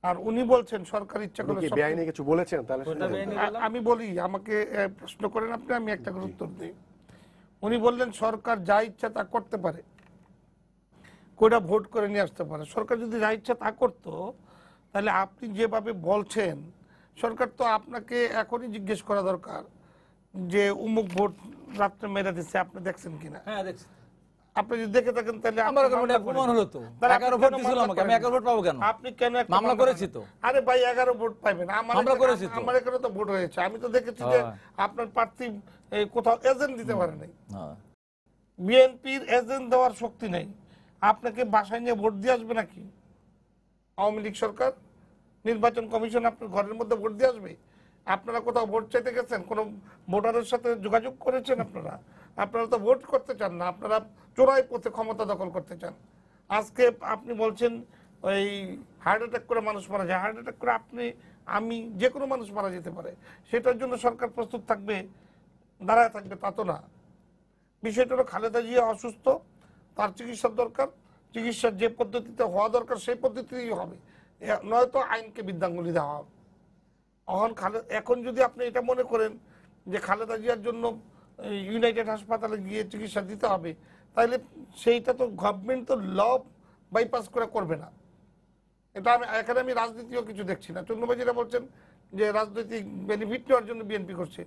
আর উনি বলছেন সরকার ইচ্ছা করে বেআইনি কিছু বলেছেন। তাহলে আমি বলি, আমাকে প্রশ্ন করেন আপনি, আমি একটা করে উত্তর দিই। উনি বললেন সরকার যা ইচ্ছা তা করতে পারে, কোটা ভোট করে নিয়ে আসতে পারে। সরকার যদি যা ইচ্ছা তা করতো, তাহলে আপনি যেভাবে বলছেন, সরকার তো আপনাকে এখনই জিজ্ঞেস করা দরকার যে উমুক ভোট রাত্রে মেরে দিচ্ছে, আপনি দেখছেন কিনা। হ্যাঁ দেখছি। আপনি যদি দেখে থাকেন তাহলে আপনি কেন মামলা করেছি তো? আরে ভাই 11 ভোট পাইবেন, আমার এখানে তো ভোট হয়েছে, আমি তো দেখেছি যে আপনার প্রার্থী কোথাও এজেন্ট দিতে পারে নাই। বিএনপির এজেন্ট দেওয়ার শক্তি নেই। আপনাকে বাসায় নিয়ে ভোট দিয়ে আসবে নাকি আওয়ামী লীগ সরকার? নির্বাচন কমিশন আপনার ঘরের মধ্যে ভোট দিয়ে আসবে? আপনারা কোথাও ভোট চাইতে গেছেন? কোন ভোটারের সাথে যোগাযোগ করেছেন? আপনারা তো ভোট করতে চান না, আপনারা চোরাই পথে ক্ষমতা দখল করতে চান। আজকে আপনি বলছেন ওই হার্ট অ্যাটাক করে মানুষ মারা যায়। হার্ট অ্যাটাক করে আপনি, আমি, যে কোনো মানুষ মারা যেতে পারে। সেটার জন্য সরকার প্রস্তুত থাকবে, দাঁড়ায় থাকবে, তা তো না। বিষয়টা হলো খালেদা জিয়া অসুস্থ, তার চিকিৎসার দরকার, চিকিৎসার যে পদ্ধতিতে হওয়া দরকার সেই পদ্ধতিতেই হবে, নয়তো আইনকে বৃদ্ধাঙ্গুলি দেওয়া হবে। এখন যদি আপনি এটা মনে করেন যে খালেদা জিয়ার জন্য ইউনাইটেড হাসপাতালে গিয়ে চিকিৎসা দিতে হবে, তাহলে সেইটা তো গভর্নমেন্ট তো ল বাইপাস করে করবে না। এটা এখানে আমি রাজনীতিও কিছু দেখছি না। চন্দ্রবাবু যেটা বলছেন যে রাজনৈতিক বেনিফিট নেওয়ার জন্য বিএনপি করছে,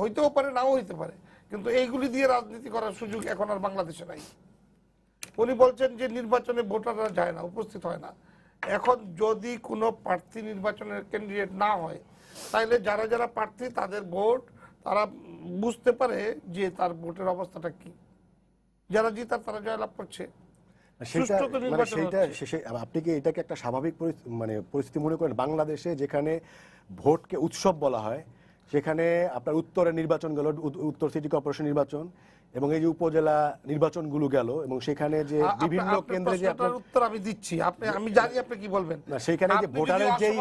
হইতেও পারে, নাও হইতে পারে, কিন্তু এইগুলি দিয়ে রাজনীতি করার সুযোগ এখন আর বাংলাদেশে নাই। উনি বলছেন যে নির্বাচনে ভোটাররা যায় না, উপস্থিত হয় না। এখন যদি কোনো প্রার্থী নির্বাচনের ক্যান্ডিডেট না হয়, তাহলে যারা যারা প্রার্থী তাদের ভোট তারা বুঝতে পারে যে তার ভোটের অবস্থাটা কি। যারা জিতার তারা জয়লাভ করছে। আপনি কি এটাকে একটা স্বাভাবিক পরিস্থিতি মনে করেন? বাংলাদেশে যেখানে ভোটকে উৎসব বলা হয়, সেখানে আপনার উত্তরের নির্বাচন গেল, উত্তর সিটি কর্পোরেশন নির্বাচন, এবং এই যে উপজেলা নির্বাচনগুলো গেল, এবং সেখানে যে বিভিন্ন কেন্দ্রে যে আপনার উত্তর আমি দিচ্ছি, আমি জানি আপনি কি বলবেন। না, সেখানে যে ভোটারের যেই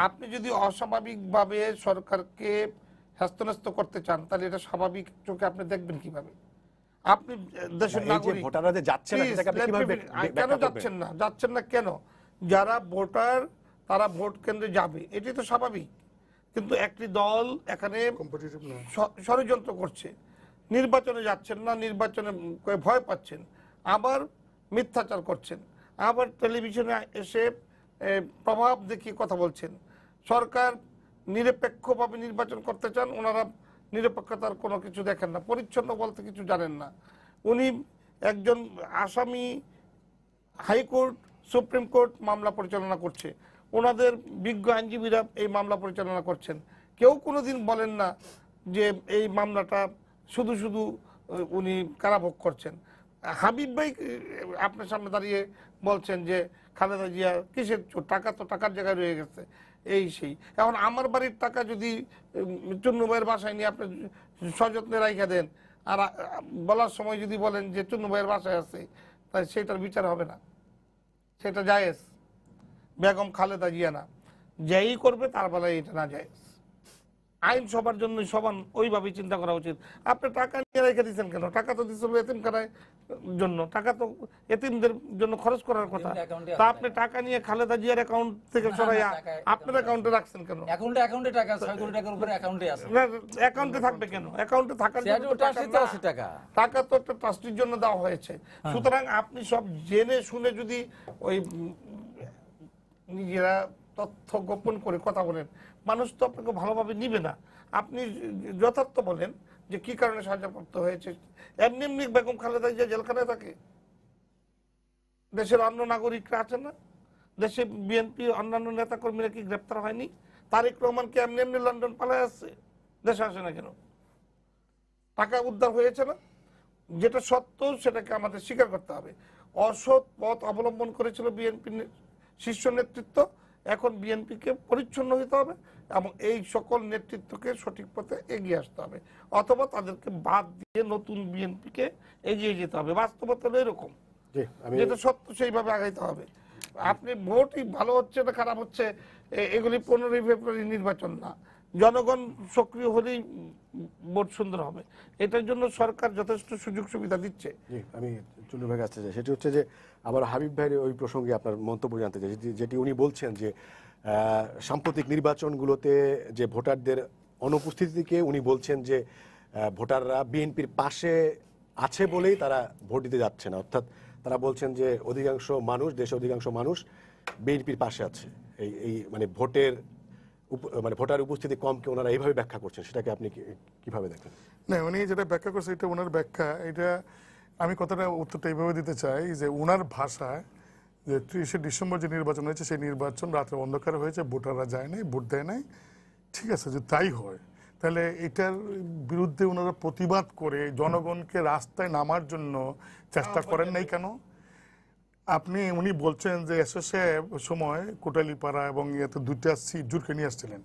আপনি যদি অস্বাভাবিকভাবে সরকারকে হ্যস্ত করতে চান, তাহলে এটা স্বাভাবিক চোখে আপনি দেখবেন কিভাবে? আপনি দেশের নাগরিক, ভোটাররা যে যাচ্ছে না, সেটাকে আপনি কিভাবে কেন যাচ্ছেন না কেন? যারা ভোটার তারা ভোট কেন্দ্রে যাবে, এটি তো স্বাভাবিক। কিন্তু একটি দল এখানে ষড়যন্ত্র করছে, নির্বাচনে যাচ্ছেন না, নির্বাচনে ভয় পাচ্ছেন, আবার মিথ্যাচার করছেন, আবার টেলিভিশনে এসে প্রভাব দেখিয়ে কথা বলছেন। সরকার নিরপেক্ষভাবে নির্বাচন করতে চান, ওনারা নিরপেক্ষতার কোনো কিছু দেখেন না, পরিচ্ছন্ন বলতে কিছু জানেন না। উনি একজন আসামি, হাইকোর্ট, সুপ্রিম কোর্ট মামলা পরিচালনা করছে, ওনাদের বিজ্ঞ আইনজীবীরা এই মামলা পরিচালনা করছেন। কেউ কোনোদিন বলেন না যে এই মামলাটা শুধু শুধু উনি কারাভোগ করছেন। হাবিব ভাই আপনার সামনে দাঁড়িয়ে বলছেন যে খালেদা জিয়া কিসের চোর, টাকা তো টাকার জায়গায় রয়ে গেছে, এই সেই। এখন আমার বাড়ির টাকা যদি চুন্নু ভাইয়ের বাসায় নিয়ে আপনি সযত্নে রাইখা দেন, আর বলার সময় যদি বলেন যে চুন্নু ভাইয়ের বাসায় আছে, তাই সেটার বিচার হবে না, সেটা জায়েজ। বেগম খালেদা জিয়া না, যেই করবে তার বেলায় এটা না জায়েজ। আইন সবার জন্য সমান, ওইভাবেই চিন্তা করা উচিত। আপনি টাকা নিয়ে রেখে দিচ্ছেন কেন? টাকা তো দিচ্ছিল এতিমখানায় জন্য, টাকা তো এতিমদের জন্য খরচ করার কথা। তা আপনি টাকা নিয়ে খালেদা জিয়ার অ্যাকাউন্ট থেকে সরাইয়া আপনার অ্যাকাউন্টে রাখছেন কেন? অ্যাকাউন্টে টাকা 6 কোটি টাকার উপরে অ্যাকাউন্টে আছে। অ্যাকাউন্টে থাকবে কেন? অ্যাকাউন্টে থাকার জন্য টাকা তো একটা ট্রাস্টির জন্য দেওয়া হয়েছে। সুতরাং আপনি সব জেনে শুনে যদি ওই নিজেরা তথ্য গোপন করে কথা বলেন, মানুষ তো আপনাকে ভালোভাবে নিবে না। আপনি যথার্থ বলেন যে কি কারণে সাজাপ্রাপ্ত হয়েছে। এমনি এমনি বেগম খালেদা জিয়া জেলখানায় থাকে, দেশের অন্য নাগরিকরা আছেন না, দেশে বিএনপি অন্যান্য নেতা কর্মীরা কি গ্রেপ্তার হয়নি? তারেক রহমান কি এমনি এমনি লন্ডন পালায় আসছে, দেশে আসে না কেন? টাকা উদ্ধার হয়েছে না? যেটা সত্য সেটাকে আমাদের স্বীকার করতে হবে। অসৎ পথ অবলম্বন করেছিল বিএনপি শীর্ষ নেতৃত্ব, এখন বিএনপিকে পরিচ্ছন্ন হতে হবে এবং এই সকল নেতৃত্বকে সঠিক পথে এগিয়ে আসতে হবে, অথবা তাদেরকে বাদ দিয়ে নতুন বিএনপিকে এগিয়ে যেতে হবে। বাস্তবতা এরকম, যেটা সত্য সেইভাবে আগাইতে হবে। আপনি ভোটই ভালো হচ্ছে না খারাপ হচ্ছে, এগুলি 15ই ফেব্রুয়ারি নির্বাচন না, জনগণ সক্রিয় হলেই ভোট সুন্দর হবে। এটার জন্য সরকার যথেষ্ট সুযোগ সুবিধা দিচ্ছে। আমি চুন্নু ভাই কাছে যাই, সেটি হচ্ছে যে আবার হাবিব ভাইয়ের ওই প্রসঙ্গে আপনার মন্তব্য জানতে চাই, যেটি উনি বলছেন যে সাম্প্রতিক নির্বাচনগুলোতে যে ভোটারদের অনুপস্থিতিকে উনি বলছেন যে ভোটাররা বিএনপির পাশে আছে বলেই তারা ভোট দিতে যাচ্ছে না, অর্থাৎ তারা বলছেন যে অধিকাংশ মানুষ, দেশে অধিকাংশ মানুষ বিএনপির পাশে আছে। এই ভোটার উপস্থিতি কমকে ওনারা এইভাবে ব্যাখ্যা করছেন, সেটাকে আপনি কিভাবে দেখেন? না, উনি যেটা ব্যাখ্যা করছে এটা ওনার ব্যাখ্যা। এটা আমি কথাটা উত্তরটা এইভাবে দিতে চাই যে ওনার ভাষায় যে 30শে ডিসেম্বর যে নির্বাচন হয়েছে সেই নির্বাচন রাত্রে অন্ধকার হয়েছে, ভোটাররা যায় নাই, ভোট দেয় নাই। ঠিক আছে, যদি তাই হয় তাহলে এটার বিরুদ্ধে ওনারা প্রতিবাদ করে জনগণকে রাস্তায় নামার জন্য চেষ্টা করেন নাই কেন? উনি বলছেন যে এসএসএ সময় কোটালীপাড়া এবং ইয়েতে 2টা সিট জুড়কে নিয়ে আসছিলেন।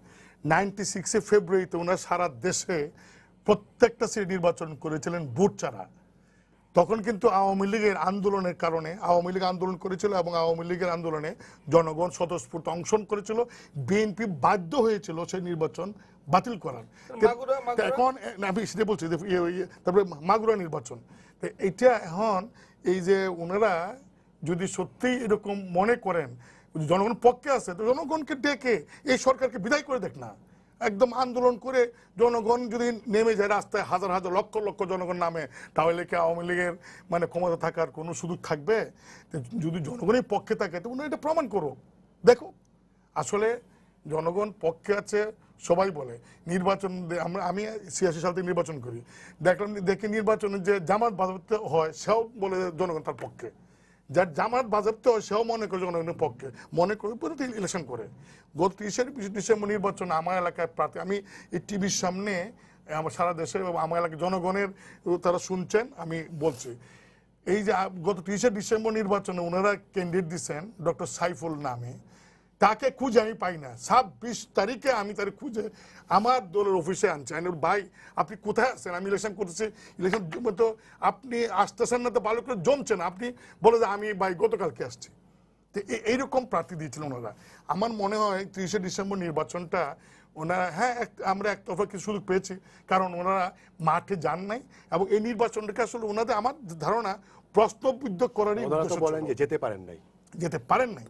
96 ফেব্রুয়ারিতে ওনারা সারা দেশে প্রত্যেকটা সিট নির্বাচন করেছিলেন ভোট ছাড়া। তখন কিন্তু আওয়ামী লীগের আন্দোলনের কারণে, আওয়ামী লীগ আন্দোলন করেছিল এবং আওয়ামী লীগের আন্দোলনে জনগণ স্বতঃস্ফূর্ত অংশগ্রহণ করেছিল। বিএনপি বাধ্য হয়েছিল সেই নির্বাচন বাতিল করার। এখন আমি সেটা বলছি, তারপরে মাগুরা নির্বাচন। এটা এখন এই যে ওনারা যদি সত্যিই এরকম মনে করেন জনগণ পক্ষে আছে, তো জনগণকে ডেকে এই সরকারকে বিদায় করে দেখ না। একদম আন্দোলন করে জনগণ যদি নেমে যায় রাস্তায়, হাজার হাজার লক্ষ লক্ষ জনগণ নামে, তাহলে কি আওয়ামী লীগের মানে ক্ষমতা থাকার কোনো সুযোগ থাকবে? যদি জনগণের পক্ষে থাকে তো উনি এটা প্রমাণ করো, দেখো। আসলে জনগণ পক্ষে আছে সবাই বলে। নির্বাচন আমি 86 সাল থেকে নির্বাচন করি, দেখি নির্বাচনে যে জামাত বাজেয়াপ্ত হয় সেও বলে জনগণ তার পক্ষে, যার জামাত বাজেয়াপ্ত হয় সেও মনে করে জনগণের পক্ষে, মনে করে ইলেকশন করে। গত 30 ডিসেম্বর নির্বাচন আমার এলাকায় প্রার্থী, আমি এই টিভির সামনে আমার সারা দেশের এবং আমার এলাকায় জনগণের তারা শুনছেন, আমি বলছি এই যে গত 30 ডিসেম্বর নির্বাচনে ওনারা ক্যান্ডিডেট দিচ্ছেন ডক্টর সাইফুল নামে, তাকে খুঁজে আমি পাই না। 26 তারিখে আমি তার খুঁজে আমার দলের অফিসে আনছি, আমি ভাই আপনি কোথায় আছেন, আমি ইলেকশন করতেছি, ইলেকশন তো আপনি আসতেছেন না, তো ভালো করে জমছেন, আপনি বলে যে আমি ভাই গতকালকে আসছি। তো এইরকম প্রার্থী দিয়েছিলেন ওনারা। আমার মনে হয় 30 ডিসেম্বর নির্বাচনটা ওনারা, হ্যাঁ আমরা একতরফা কিছু সুযোগ পেয়েছি, কারণ ওনারা মাঠে যান নাই, এবং এই নির্বাচনটাকে আসলে ওনাদের আমার ধারণা প্রশ্নবিদ্ধ করারই বলেন যে যেতে পারেন নাই, যেতে পারেন নাই।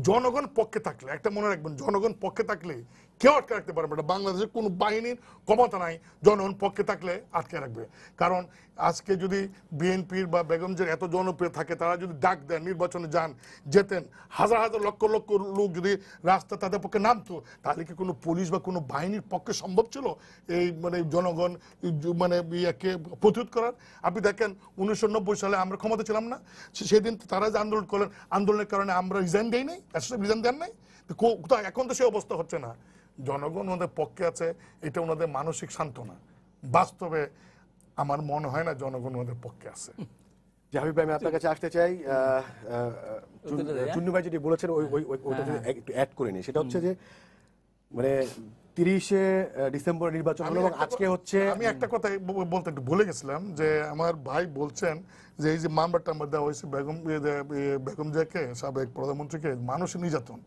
জনগণ পক্ষে থাকলে, একটা মনে রাখবেন, জনগণ পক্ষে থাকলে কেউ আটকে রাখতে পারবে না। বাংলাদেশের কোনো বাহিনীর ক্ষমতা নাই জনগণ পক্ষে থাকলে আটকে রাখবে। কারণ আজকে যদি বিএনপির বা বেগমজির এত জনপ্রিয় থাকে, তারা যদি ডাক দেন নির্বাচনে যান, যেতেন, হাজার হাজার লক্ষ লক্ষ লোক যদি রাস্তা তাদের পক্ষে নামতো, তাহলে কি কোনো পুলিশ বা কোনো বাহিনীর পক্ষে সম্ভব ছিল এই মানে জনগণ মানে ইয়াকে প্রতিরোধ করার? আপনি দেখেন 1990 সালে আমরা ক্ষমতা ছিলাম না, সেদিন তারা যে আন্দোলন করলেন, আন্দোলনের কারণে আমরা রিজাইন দেই নাই, রিজাইন দেন নাই। এখন তো সে অবস্থা হচ্ছে না। জনগণ ওনাদের পক্ষে আছে, এটা ওনাদের মানসিক সান্ত্বনা। বাস্তবে আমার মনে হয় না জনগণ ওনাদের পক্ষে আছে। জাহিদ ভাই, আমি আপনার কাছে আসতে চাই। চুন্নু ভাই যেটি বলেছেন ওইটা একটু অ্যাড করে নিই, সেটা হচ্ছে যে মানে 30 ডিসেম্বর নির্বাচন হলো এবং আজকে হচ্ছে, আমি একটা কথা বলতে একটু ভুলে গেছিলাম, যে আমার ভাই বলছেন যে এই যে মামলা টামলা দেওয়া হয়েছে বেগম জিয়াকে, সাবেক প্রধানমন্ত্রীকে, মানসিক নির্যাতন।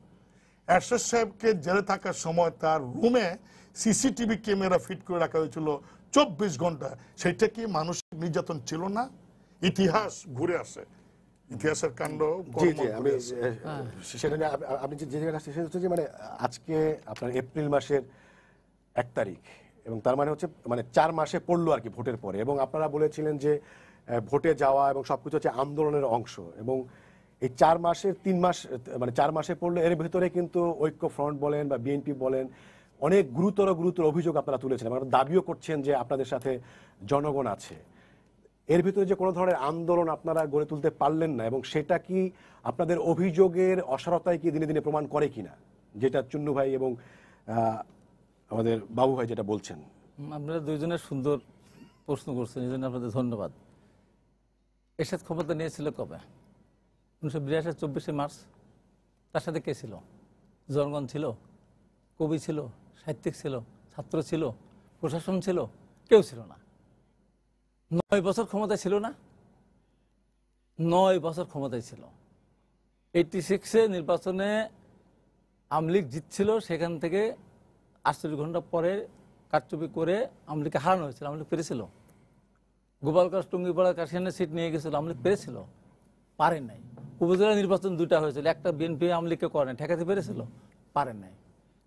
এরশাদ সাহেবকে জেলে থাকার সময় তার রুমে সিসিটিভি ক্যামেরা ফিট করে রাখা হয়েছিল 24 ঘন্টা। সেটা কি মানসিক নির্যাতন ছিল না? ইতিহাস ঘুরে আসে, ইতিহাসের কাণ্ড। জি জি, আমি সেটা নিয়ে আপনি যে জায়গাটা আসছে সেটা হচ্ছে যে মানে আজকে আপনার এপ্রিল মাসের 1 তারিখ, এবং তার মানে হচ্ছে মানে 4 মাসে পড়লো আর কি ভোটের পরে। এবং আপনারা বলেছিলেন যে ভোটে যাওয়া এবং সবকিছু হচ্ছে আন্দোলনের অংশ, এবং এই 4 মাসের 3 মাস মানে 4 মাসে পড়লো, এর ভিতরে কিন্তু ঐক্য ফ্রন্ট বলেন বা বিএনপি বলেন অনেক গুরুতর গুরুতর অভিযোগ আপনারা তুলেছেন, আপনারা দাবিও করছেন যে আপনাদের সাথে জনগণ আছে। এর ভিতরে যে কোনো ধরনের আন্দোলন আপনারা গড়ে তুলতে পারলেন না, এবং সেটা কি আপনাদের অভিযোগের অসারতায় কি দিনে দিনে প্রমাণ করে কিনা, যেটা চুন্নু ভাই এবং আমাদের বাবু ভাই যেটা বলছেন? আপনারা দুইজনের সুন্দর প্রশ্ন করছেন, এই জন্য আপনাদের ধন্যবাদ। এরশাদ ক্ষমতা নিয়েছিল কবে? 1982 24 মার্চ। তার সাথে কে ছিল? জনগণ ছিল, কবি ছিল, সাহিত্যিক ছিল, ছাত্র ছিল, প্রশাসন ছিল? কেউ ছিল না। 9 বছর ক্ষমতায় ছিল না? 9 বছর ক্ষমতায় ছিল। 86 নির্বাচনে আওয়ামী লীগ জিতছিল, সেখান থেকে 48 ঘন্টা পরে কারচুপি করে আওয়ামী লীগকে হারানো হয়েছিল। আওয়ামী লীগ পেরেছিল? গোপালগঞ্জ টুঙ্গিপাড়া কাশিয়ানের সিট নিয়ে গেছিল, আওয়ামী লীগ পেরেছিল? পারে নাই। উপজেলা নির্বাচন 2টা হয়েছিল, একটা বিএনপি আওয়ামী লীগকে করে নাই, ঠেকাতে পেরেছিল? পারেন নাই।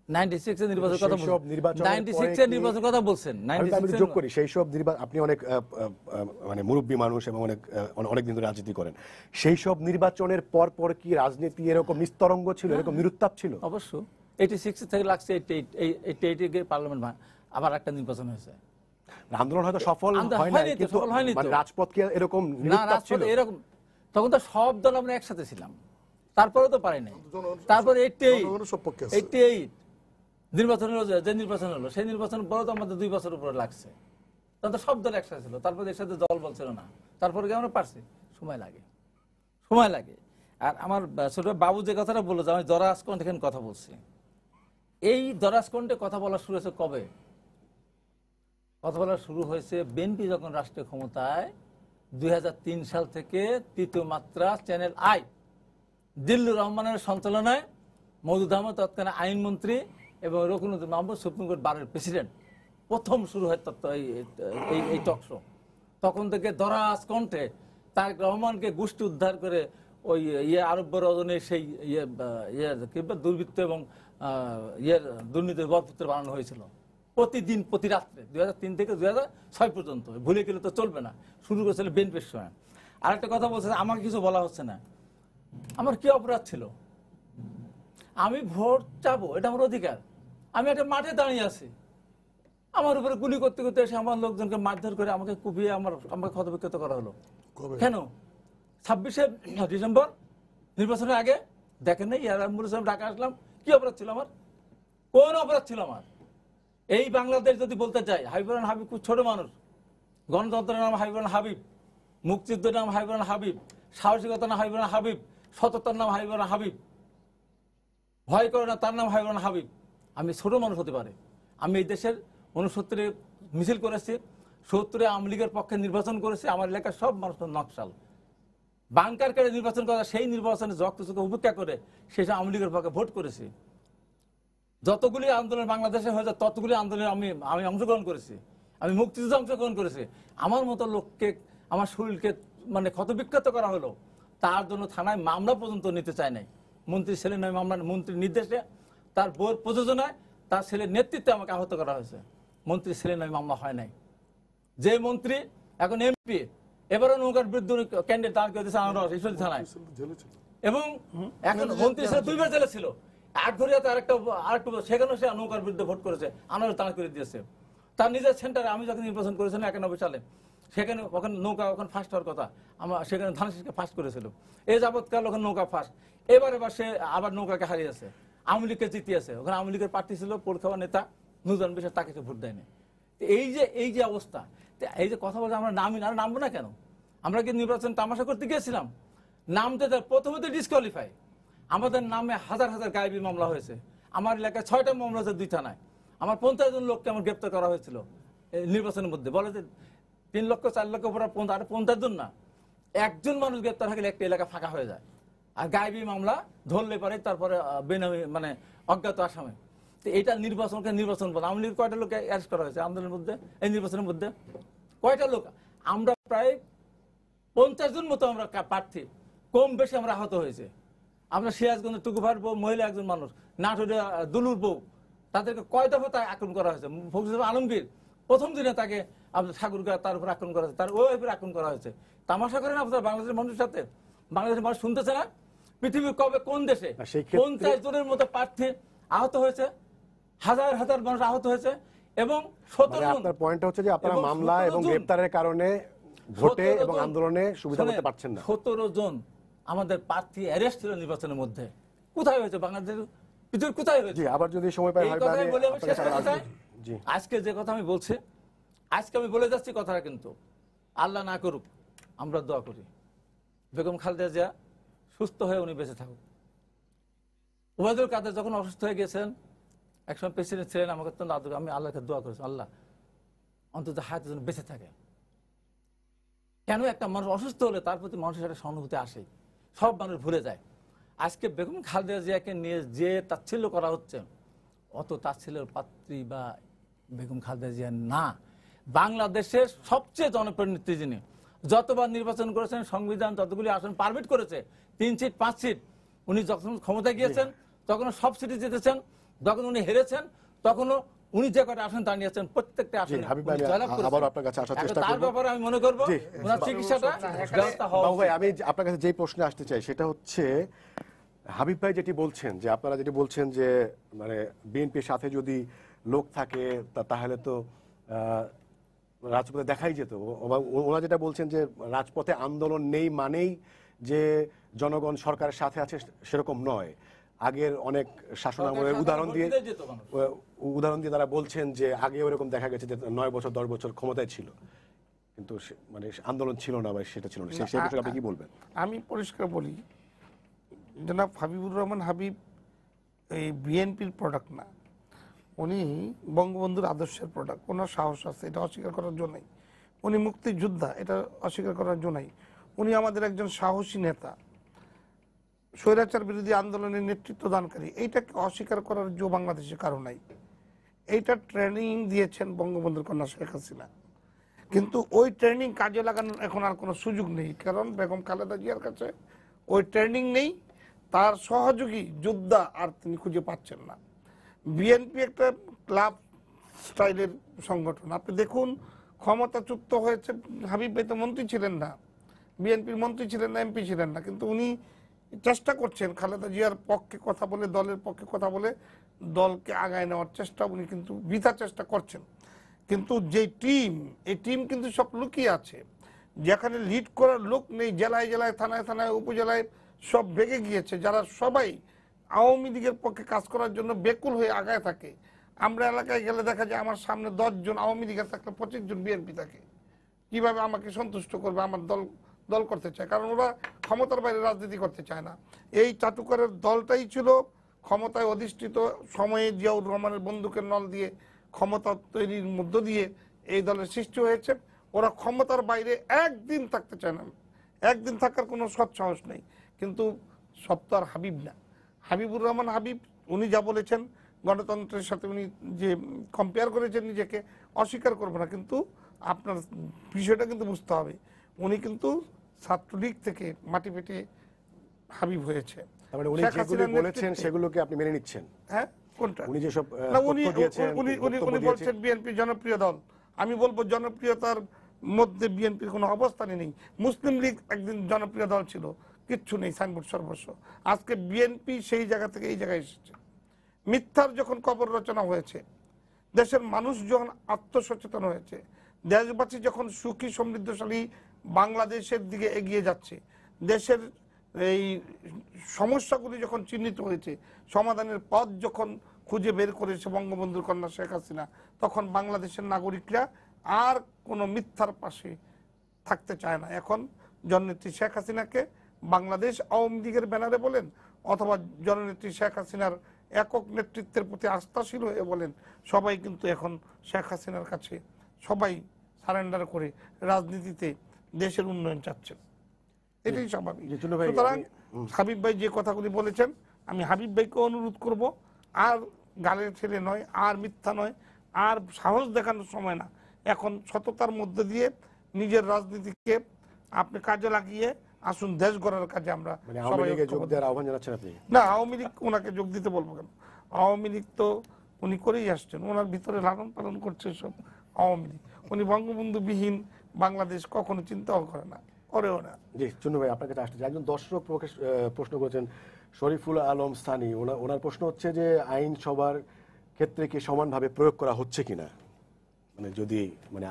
96 এর নির্বাচনের কথা বলছেন, 96 এর নির্বাচনের কথা বলছেন। আমি যোগ করি সেই সব নির্বাচন, আপনি অনেক মানে মুরব্বী মানুষ এবং অনেক দিন ধরে রাজনীতি করেন, সেই সব নির্বাচনের পর পর কি রাজনীতি এরকম নিস্তরঙ্গ ছিল, এরকম নিরুত্তাপ ছিল? অবশ্য 86 থেকে লাগছে 88 গিয়ে পার্লামেন্ট আবার একটা নির্বাচন হয়েছে। আন্দোলন হয়তো সফল হয় না, কিন্তু মানে রাজপথ কি এরকম নিরুত্তাপ ছিল? এরকম তখন তো সব দল আমরা একসাথে ছিলাম, তারপরেও তো পারি নাই। তারপরে 88 নির্বাচন হলো, যে নির্বাচন হলো সেই নির্বাচন পরে তো আমাদের 2 বছর উপরে লাগছে, তখন তো সব দল একসাথে ছিল। তারপরে এর সাথে দল বলছিল না, তারপরে কি আমরা পারছি? সময় লাগে, সময় লাগে। আর আমার ছোট বাবু যে কথাটা বললো যে আমি দরাজকণ্ঠ এখানে কথা বলছি, এই দরাজকণ্ঠে কথা বলা শুরু হয়েছে কবে? কথা বলা শুরু হয়েছে বিএনপি যখন রাষ্ট্রীয় ক্ষমতায় 2003 সাল থেকে 3য় মাত্রা চ্যানেল আই দিল্লুর রহমানের সঞ্চালনায়, মওদুদ আহমদ তৎকালীন আইনমন্ত্রী এবং রকুনুদ্দিন মাহমুদ সুপ্রিম কোর্ট বারের প্রেসিডেন্ট, প্রথম শুরু হয় এই টক শো। তখন থেকে দরাজ কণ্ঠে তারেক রহমানকে গোষ্ঠী উদ্ধার করে ওই আরব্য রজনীর সেই দুর্বৃত্ত এবং দুর্নীতির বরপুত্র বানানো হয়েছিল। প্রতিদিন প্রতি রাত্রে 2003 থেকে 2006 পর্যন্ত, ভুলে গেলে তো চলবে না, শুরু করেছিল বিএনপির সময়। আর একটা কথা বলছে, আমাকে কিছু বলা হচ্ছে না। আমার কি অপরাধ ছিল? আমি ভোট চাবো, এটা আমার অধিকার। আমি একটা মাঠে দাঁড়িয়ে আছি, আমার উপরে গুলি করতে করতে এসে আমার লোকজনকে মারধর করে আমাকে কুপিয়ে আমাকে ক্ষতবিক্ষত করা হলো। কেন? 26শে ডিসেম্বর নির্বাচনের আগে দেখেন নাই অ্যাম্বুলেন্সে ঢাকা আসলাম, কি অপরাধ ছিল আমার? কোন অপরাধ ছিল আমার? এই বাংলাদেশ যদি বলতে চাই, হাবিবুর রহমান হাবিব খুব ছোট মানুষ। গণতন্ত্রের নাম হাবিবুর রহমান হাবিব, মুক্তিযুদ্ধের নাম হাবিবুর রহমান হাবিব, সাহসিকতার নাম হাবিবুর রহমান হাবিব, সততার নাম হাবিবুর রহমান হাবিব, ভয় করে না তার নাম হাবিবুর রহমান হাবিব। আমি ছোট মানুষ হতে পারে, আমি এই দেশের 69-এ মিছিল করেছি, 70-এ আওয়ামী লীগের পক্ষে নির্বাচন করেছি, আমার এলাকার সব মানুষ নকশাল। বাংকার কেটে নির্বাচন করা, সেই নির্বাচনে রক্তচোখে উপেক্ষা করে সেই আওয়ামী লীগের পক্ষে ভোট করেছি। যতগুলি আন্দোলন বাংলাদেশে হয়ে যায় ততগুলি আন্দোলনে আমি অংশগ্রহণ করেছি, আমি মুক্তিযুদ্ধে অংশগ্রহণ করেছি। আমার মতো লোককে, আমার শরীরকে মানে ক্ষতবিক্ষত করা হলো, তার জন্য থানায় মামলা পর্যন্ত নিতে চায় নাই। মন্ত্রীর ছেলে নয় মামলা, মন্ত্রীর নির্দেশে, তার বউর প্রযোজনায়, তার ছেলের নেতৃত্বে আমাকে আহত করা হয়েছে। মন্ত্রীর ছেলে নয় মামলা হয় নাই। যে মন্ত্রী এখন এমপি, এবারও নৌকার বিরুদ্ধে ক্যান্ডিডেট দাঁড় করে দিয়েছে আনারস ঈশ্বরদী থানায়, এবং এখন মন্ত্রী ছেলে 2বার জেলে ছিল। আটঘরিয়াতে আরেকটা সেখানেও সে নৌকার বিরুদ্ধে ভোট করেছে, আনারস দাঁড় করে দিয়েছে। তার নিজের সেন্টারে আমি যখন নির্বাচন করেছিলাম 91 সালে, সেখানে ওখানে নৌকা ওখানে ফার্স্ট হওয়ার কথা, আমার সেখানে ধানশিসকে ফার্স্ট করেছিল। এই যাবৎকাল ওখানে নৌকা ফার্স্ট। এবার সে আবার নৌকাকে হারিয়েছে, আওয়ামী লীগকে জিতিয়েছে। ওখানে আওয়ামী লীগের প্রার্থী ছিল পরীক্ষা নেতা নুরজান বিশ্বাস, তাকে ভোট দেয়নি। এই যে অবস্থা, এই যে কথা বলতে আমরা নামবো না কেন? আমরা কি নির্বাচন তামাশা করতে গিয়েছিলাম? নামতে প্রথমত ডিসকোয়ালিফাই। আমাদের নামে হাজার হাজার গায়েবী মামলা হয়েছে। আমার এলাকায় 6টা মামলা হয়েছে 2 থানায়। আমার 50 জন লোককে আমার গ্রেপ্তার করা হয়েছিল নির্বাচনের মধ্যে। বলে যে 3 লক্ষ 4 লক্ষ পর 50 জন না, একজন মানুষ গ্রেপ্তার হয়ে গেলে একটা এলাকা ফাঁকা হয়ে যায়। আর গায়েবী মামলা ধরলে পারে তারপরে বেনামি মানে অজ্ঞাত আসামে। তো এটা নির্বাচন বলে আওয়ামী লীগের কয়টা লোক অ্যারেস্ট করা হয়েছে আন্দোলনের মধ্যে, এই নির্বাচনের মধ্যে কয়টা লোক? আমরা প্রায় 50 জন মতো আমরা প্রার্থী, কম বেশি আমরা আহত হয়েছে। আমরা সিরাজগঞ্জের টুকুভার বউ, মহিলা একজন মানুষ, নাটোরে দুলুর বউ, তাদেরকে কয় দফা তাকে আক্রমণ করা হয়েছে। ফখরুল আলমগীর প্রথম দিনে তাকে আপনার ঠাকুরগাঁ তার উপর আক্রমণ করা হয়েছে, তার ওইভাবে আক্রমণ করা হয়েছে। তামাশা করেন আপনার বাংলাদেশের মানুষের সাথে? বাংলাদেশের মানুষ শুনতেছে না? পৃথিবীর কবে কোন দেশে 50 জনের মতো প্রার্থী আহত হয়েছে, হাজার হাজার মানুষ আহত হয়েছে, এবং 17 জন। আপনার পয়েন্টটা হচ্ছে যে আপনারা মামলা এবং গ্রেফতারের কারণে ভোটে এবং আন্দোলনে সুবিধা করতে পারছেন না। 17 জন আমাদের প্রার্থী অ্যারেস্ট ছিল নির্বাচনের মধ্যে। কোথায় হয়েছে? বাংলাদেশের পৃথিবীর কোথায় হয়েছে? জি, আবার যদি সময় পাই আজকে যে কথা আমি বলছি, আজকে আমি বলে যাচ্ছি কথাটা, কিন্তু আল্লাহ না করুক, আমরা দোয়া করি বেগম খালেদা জিয়া সুস্থ হয়ে উনি বেঁচে থাকুক। ওবায়দুল কাদের যখন অসুস্থ হয়ে গেছেন, একসময় প্রেসিডেন্ট ছিলেন, আমাকে তো আমি আল্লাহকে দোয়া করেছি, আল্লাহ অন্তত হায়াতের জন্য বেঁচে থাকে। কেন? একটা মানুষ অসুস্থ হলে তার প্রতি মানুষের একটা সহানুভূতি আসে, সব মানুষ ভুলে যায়। আজকে বেগম খালেদা জিয়াকে নিয়ে যে তাচ্ছিল্য করা হচ্ছে, অত তাচ্ছিল্যের পাত্রী বা বেগম খালেদা জিয়া না। বাংলাদেশের সবচেয়ে জনপ্রিয় নেত্রী যিনি, যতবার নির্বাচন করেছেন, সংবিধান যতগুলি আসন পারমিট করেছে, 3 সিট 5 সিট, উনি যখন ক্ষমতায় গিয়েছেন তখন সব সিটে জিতেছেন, যখন উনি হেরেছেন তখনও উনি যে কটা আসন দাঁড়িয়েছেন প্রত্যেকটা আসনে জয়লাভ করেছেন। তার ব্যাপারে আমি মনে করব ওনার চিকিৎসাটা ব্যবস্থা হওয়া উচিত। আমি আপনার কাছে যেই প্রশ্নে আসতে চাই সেটা হচ্ছে, হাবিব ভাই যেটি বলছেন যে আপনারা যেটি বলছেন যে মানে বিএনপির সাথে যদি লোক থাকে তাহলে তো রাজপথে দেখাই যেত। ওনারা যেটা বলছেন যে রাজপথে আন্দোলন নেই মানেই যে জনগণ সরকারের সাথে আছে, সেরকম নয়। আগের অনেক শাসনামলের উদাহরণ দিয়ে তারা বলছেন যে আগে ওরকম দেখা গেছে যে 9 বছর 10 বছর ক্ষমতায় ছিল, কিন্তু মানে আন্দোলন ছিল না বা সেটা ছিল না। সেই বিষয়ে আপনি কি বলবেন? আমি পরিষ্কার বলি, জনাব হাবিবুর রহমান হাবিব এই বিএনপির প্রোডাক্ট না, উনি বঙ্গবন্ধুর আদর্শের প্রোডাক্ট। ওনার সাহস আছে, এটা অস্বীকার করার জন্যই। উনি মুক্তিযোদ্ধা, এটা অস্বীকার করার জন্যই। উনি আমাদের একজন সাহসী নেতা, স্বৈরাচার বিরোধী আন্দোলনের নেতৃত্ব দানকারী। এইটাকে অস্বীকার করার জো বাংলাদেশের কারণ নাই। এইটা ট্রেনিং দিয়েছেন বঙ্গবন্ধুর কন্যা শেখ হাসিনা, কিন্তু ওই ট্রেনিং কাজে লাগানোর এখন আর কোনো সুযোগ নেই, কারণ বেগম খালেদা জিয়ার কাছে ওই ট্রেনিং নেই। তার সহযোগী যোদ্ধা আর তিনি খুঁজে পাচ্ছেন না। বিএনপি একটা ক্লাব স্টাইলের সংগঠন। আপনি দেখুন ক্ষমতাচ্যুত হয়েছে, হাবিব ভাই তো মন্ত্রী ছিলেন না, বিএনপির মন্ত্রী ছিলেন না, এমপি ছিলেন না, কিন্তু উনি চেষ্টা করছেন খালেদা জিয়ার পক্ষে কথা বলে, দলের পক্ষে কথা বলে দলকে আগায় নেওয়ার চেষ্টা উনি কিন্তু বৃথা চেষ্টা করছেন। কিন্তু যে টিম, এই টিম কিন্তু সব লুকিয়ে আছে, যেখানে লিড করার লোক নেই, জেলায় জেলায় থানায় থানায় উপজেলায় সব ভেঙে গিয়েছে, যারা সবাই আওয়ামী লীগের পক্ষে কাজ করার জন্য বেকুল হয়ে আগায় থাকে। আমরা এলাকায় গেলে দেখা যায় আমার সামনে 10 জন আওয়ামী লীগের থাকলে 25 জন বিএনপি থাকে। কিভাবে আমাকে সন্তুষ্ট করবে? আমার দল করতে চায়, কারণ ওরা ক্ষমতার বাইরে রাজনীতি করতে চায় না। এই চাটুকারের দলটাই ছিল ক্ষমতায় অধিষ্ঠিত সময়ে জিয়াউর রহমানের বন্দুকের নল দিয়ে ক্ষমতা তৈরির মধ্য দিয়ে এই দলের সৃষ্টি হয়েছে। ওরা ক্ষমতার বাইরে একদিন থাকতে চায় না, একদিন থাকার কোনো সৎসাহস নেই। কিন্তু সব তো আর হাবিব না। হাবিবুর রহমান হাবিব উনি যা বলেছেন, গণতন্ত্রের সাথে উনি যে কম্পেয়ার করেছেন নিজেকে, অস্বীকার করবো না, কিন্তু আপনার বিষয়টা কিন্তু বুঝতে হবে, উনি কিন্তু ছাত্রলীগ থেকে মাটি পেটে হাবিব হয়েছে। তার মানে উনি যেগুলো বলেছেন সেগুলোকে আপনি মেনে নিচ্ছেন? হ্যাঁ, কোনটা? উনি যেসব না, উনি তথ্য দিয়েছেন, উনি বলছেন বিএনপি জনপ্রিয় দল। আমি বলবো জনপ্রিয়তার মধ্যে বিএনপির কোনো অবস্থানই নেই। মুসলিম লীগ একদিন জনপ্রিয় দল ছিল, কিচ্ছু নেই, সাইনবোর্ড সর্বস্ব। আজকে বিএনপি সেই জায়গা থেকে এই জায়গায় এসেছে। মিথ্যার যখন কবর রচনা হয়েছে, দেশের মানুষ যখন আত্মসচেতন হয়েছে, দেশবাসী যখন সুখী সমৃদ্ধশালী বাংলাদেশের দিকে এগিয়ে যাচ্ছে, দেশের এই সমস্যাগুলি যখন চিহ্নিত হয়েছে, সমাধানের পথ যখন খুঁজে বের করেছে বঙ্গবন্ধুর কন্যা শেখ হাসিনা, তখন বাংলাদেশের নাগরিকরা আর কোনো মিথ্যার পাশে থাকতে চায় না। এখন জননেত্রী শেখ হাসিনাকে বাংলাদেশ আওয়ামী লীগের ব্যানারে বলেন, অথবা জননেত্রী শেখ হাসিনার একক নেতৃত্বের প্রতি আস্থাশীল হয়ে বলেন, সবাই কিন্তু এখন শেখ হাসিনার কাছে সবাই সারেন্ডার করে রাজনীতিতে দেশের উন্নয়ন চাচ্ছেন। এটাই স্বাভাবিক। সুতরাং হাবিব ভাই যে কথাগুলি বলেছেন, আমি হাবিব ভাইকে অনুরোধ করব, আর গালের ছেলে নয়, আর মিথ্যা নয়, আর সাহস দেখানোর সময় না। এখন সততার মধ্যে দিয়ে নিজের রাজনীতিকে আপনি কাজে লাগিয়ে আসুন, দেশ গড়ার কাজে আমরা সবাই যোগ দেওয়ার আহ্বান জানাচ্ছেন আপনি? না, আওয়ামী লীগ ওনাকে যোগ দিতে বলবো কেন? আওয়ামী লীগ তো উনি করেই আসছেন, ওনার ভিতরে লালন পালন করছে সব আওয়ামী লীগ। উনি বঙ্গবন্ধুবিহীন বাংলাদেশ কখনো চিন্তাও করে না, করেও না। জি, চুন্নু ভাই আপনার কাছে আসতে চাই। একজন দর্শক প্রশ্ন করেছেন, শরীফুল আলম স্থানী, ওনার প্রশ্ন হচ্ছে যে আইন সবার ক্ষেত্রে কি সমানভাবে প্রয়োগ করা হচ্ছে কিনা, মানে যদি